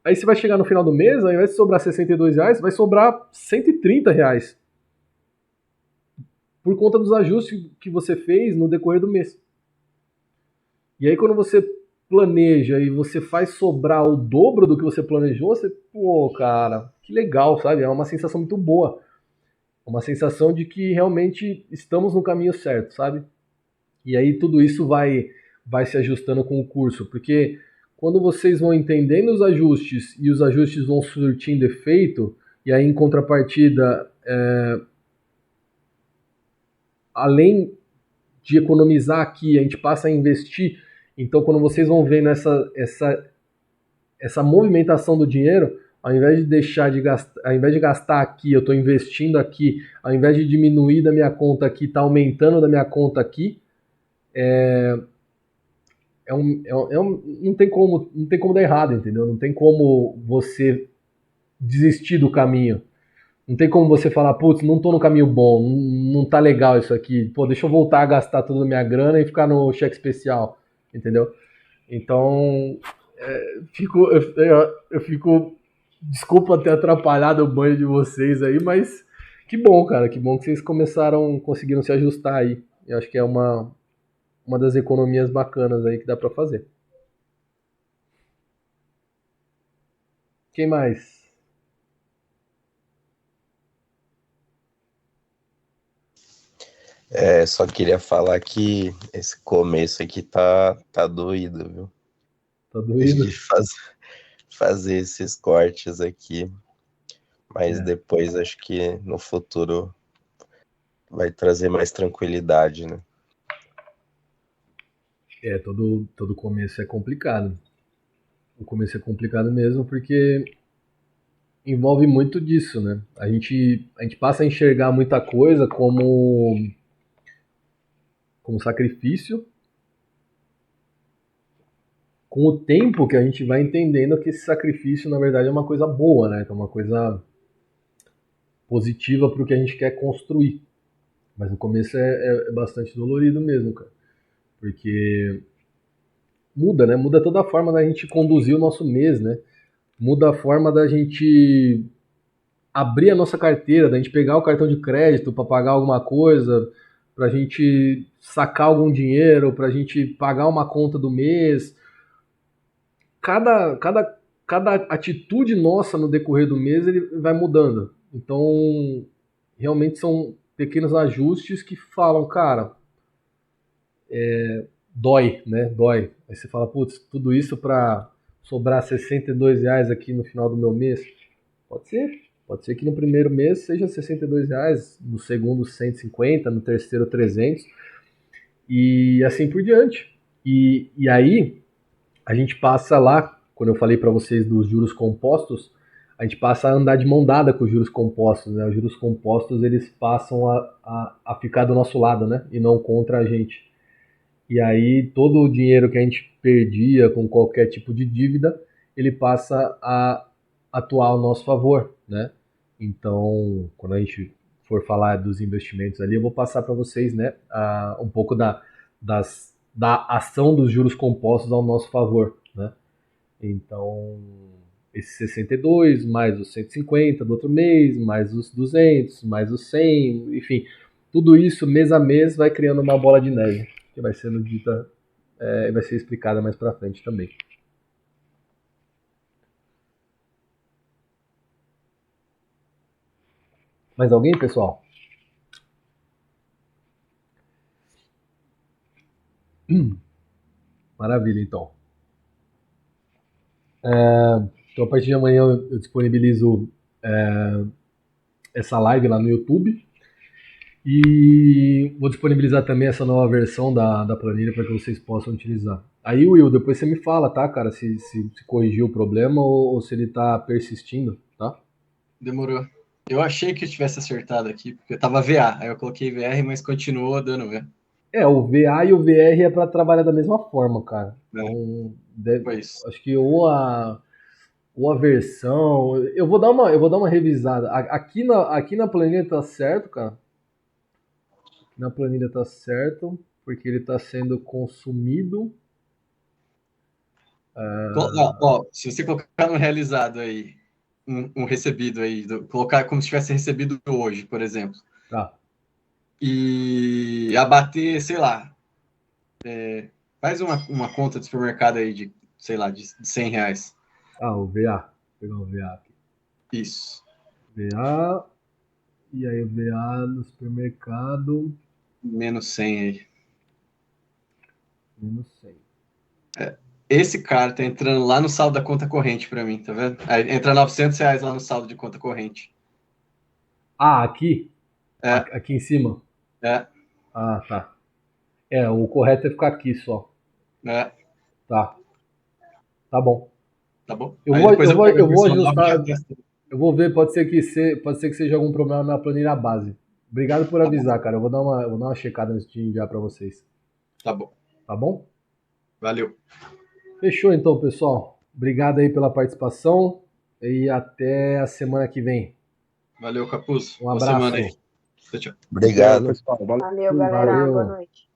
Aí você vai chegar no final do mês, ao invés de sobrar R$62, vai sobrar R$130. Por conta dos ajustes que você fez no decorrer do mês. E aí quando você planeja e você faz sobrar o dobro do que você planejou, você, cara, que legal, sabe? É uma sensação muito boa. Uma sensação de que realmente estamos no caminho certo, sabe? E aí tudo isso vai se ajustando com o curso, porque quando vocês vão entendendo os ajustes e os ajustes vão surtindo efeito, e aí em contrapartida, além de economizar aqui, a gente passa a investir. Então, quando vocês vão vendo essa movimentação do dinheiro, ao invés de gastar aqui, eu estou investindo aqui, ao invés de diminuir da minha conta aqui, está aumentando da minha conta aqui, não tem como dar errado, entendeu? Não tem como você desistir do caminho. Não tem como você falar, putz, não tô no caminho bom, não tá legal isso aqui, deixa eu voltar a gastar toda a minha grana e ficar no cheque especial, entendeu? Então, eu fico, desculpa ter atrapalhado o banho de vocês aí, mas que bom, cara, que bom que vocês conseguiram se ajustar aí E acho que é uma das economias bacanas aí que dá para fazer. Quem mais? Só queria falar que esse começo aqui tá doído, viu? Tá doído? De fazer esses cortes aqui. Mas depois acho que no futuro vai trazer mais tranquilidade, né? Todo começo é complicado. O começo é complicado mesmo porque envolve muito disso, né? A gente passa a enxergar muita coisa como sacrifício. Com o tempo que a gente vai entendendo que esse sacrifício, na verdade, é uma coisa boa, né? Que é uma coisa positiva para o que a gente quer construir. Mas no começo é bastante dolorido mesmo, cara. Porque muda, né? Muda toda a forma da gente conduzir o nosso mês, né? Muda a forma da gente abrir a nossa carteira, da gente pegar o cartão de crédito para pagar alguma coisa, para a gente sacar algum dinheiro, para a gente pagar uma conta do mês. Cada atitude nossa no decorrer do mês ele vai mudando. Então, realmente são pequenos ajustes que falam, cara, dói, né? Dói. Aí você fala, putz, tudo isso para sobrar R$62 aqui no final do meu mês? Pode ser. Pode ser que no primeiro mês seja R$62, no segundo 150, no terceiro 300 e assim por diante. E aí a gente passa lá, quando eu falei para vocês dos juros compostos, a gente passa a andar de mão dada com os juros compostos, né? Os juros compostos eles passam a ficar do nosso lado, né? E não contra a gente. E aí todo o dinheiro que a gente perdia com qualquer tipo de dívida, ele passa a atuar ao nosso favor, né? Então, quando a gente for falar dos investimentos ali, eu vou passar para vocês, né, um pouco da ação dos juros compostos ao nosso favor, né? Então, esses 62, mais os 150 do outro mês, mais os 200, mais os 100, enfim, tudo isso mês a mês vai criando uma bola de neve, que vai sendo dita, vai ser explicada mais para frente também. Mais alguém, pessoal? Maravilha, então. Então, a partir de amanhã eu disponibilizo essa live lá no YouTube. E vou disponibilizar também essa nova versão da planilha para que vocês possam utilizar. Aí, Will, depois você me fala, tá, cara, se corrigiu o problema ou se ele tá persistindo, tá? Demorou. Eu achei que eu tivesse acertado aqui, porque eu tava VA, aí eu coloquei VR, mas continuou dando V. O VA e o VR é para trabalhar da mesma forma, cara. Então, acho que ou a versão... Eu vou dar uma revisada. Aqui na planilha tá certo, cara. Aqui na planilha tá certo, porque ele tá sendo consumido. Se você colocar no realizado aí, um recebido aí, colocar como se tivesse recebido hoje, por exemplo. Tá. E abater, sei lá, faz uma conta de supermercado aí de, sei lá, de R$100. O VA. Vou pegar o VA aqui. Isso. VA. E aí o VA no supermercado. Menos 100 aí. Menos 100. Esse cara tá entrando lá no saldo da conta corrente para mim, tá vendo? Aí entra R$900 lá no saldo de conta corrente. Aqui? Aqui em cima? Tá. O correto é ficar aqui só. Tá. Tá bom. Tá bom? Eu vou ajustar. Eu vou ver, pode ser que seja algum problema na planilha base. Obrigado por avisar, cara. Eu vou dar uma checada antes de enviar para vocês. Tá bom. Tá bom? Valeu. Fechou então, pessoal. Obrigado aí pela participação e até a semana que vem. Valeu, Capuz. Um abraço. Boa semana aí. Tchau. Obrigado. Pessoal. Valeu, galera. Boa noite.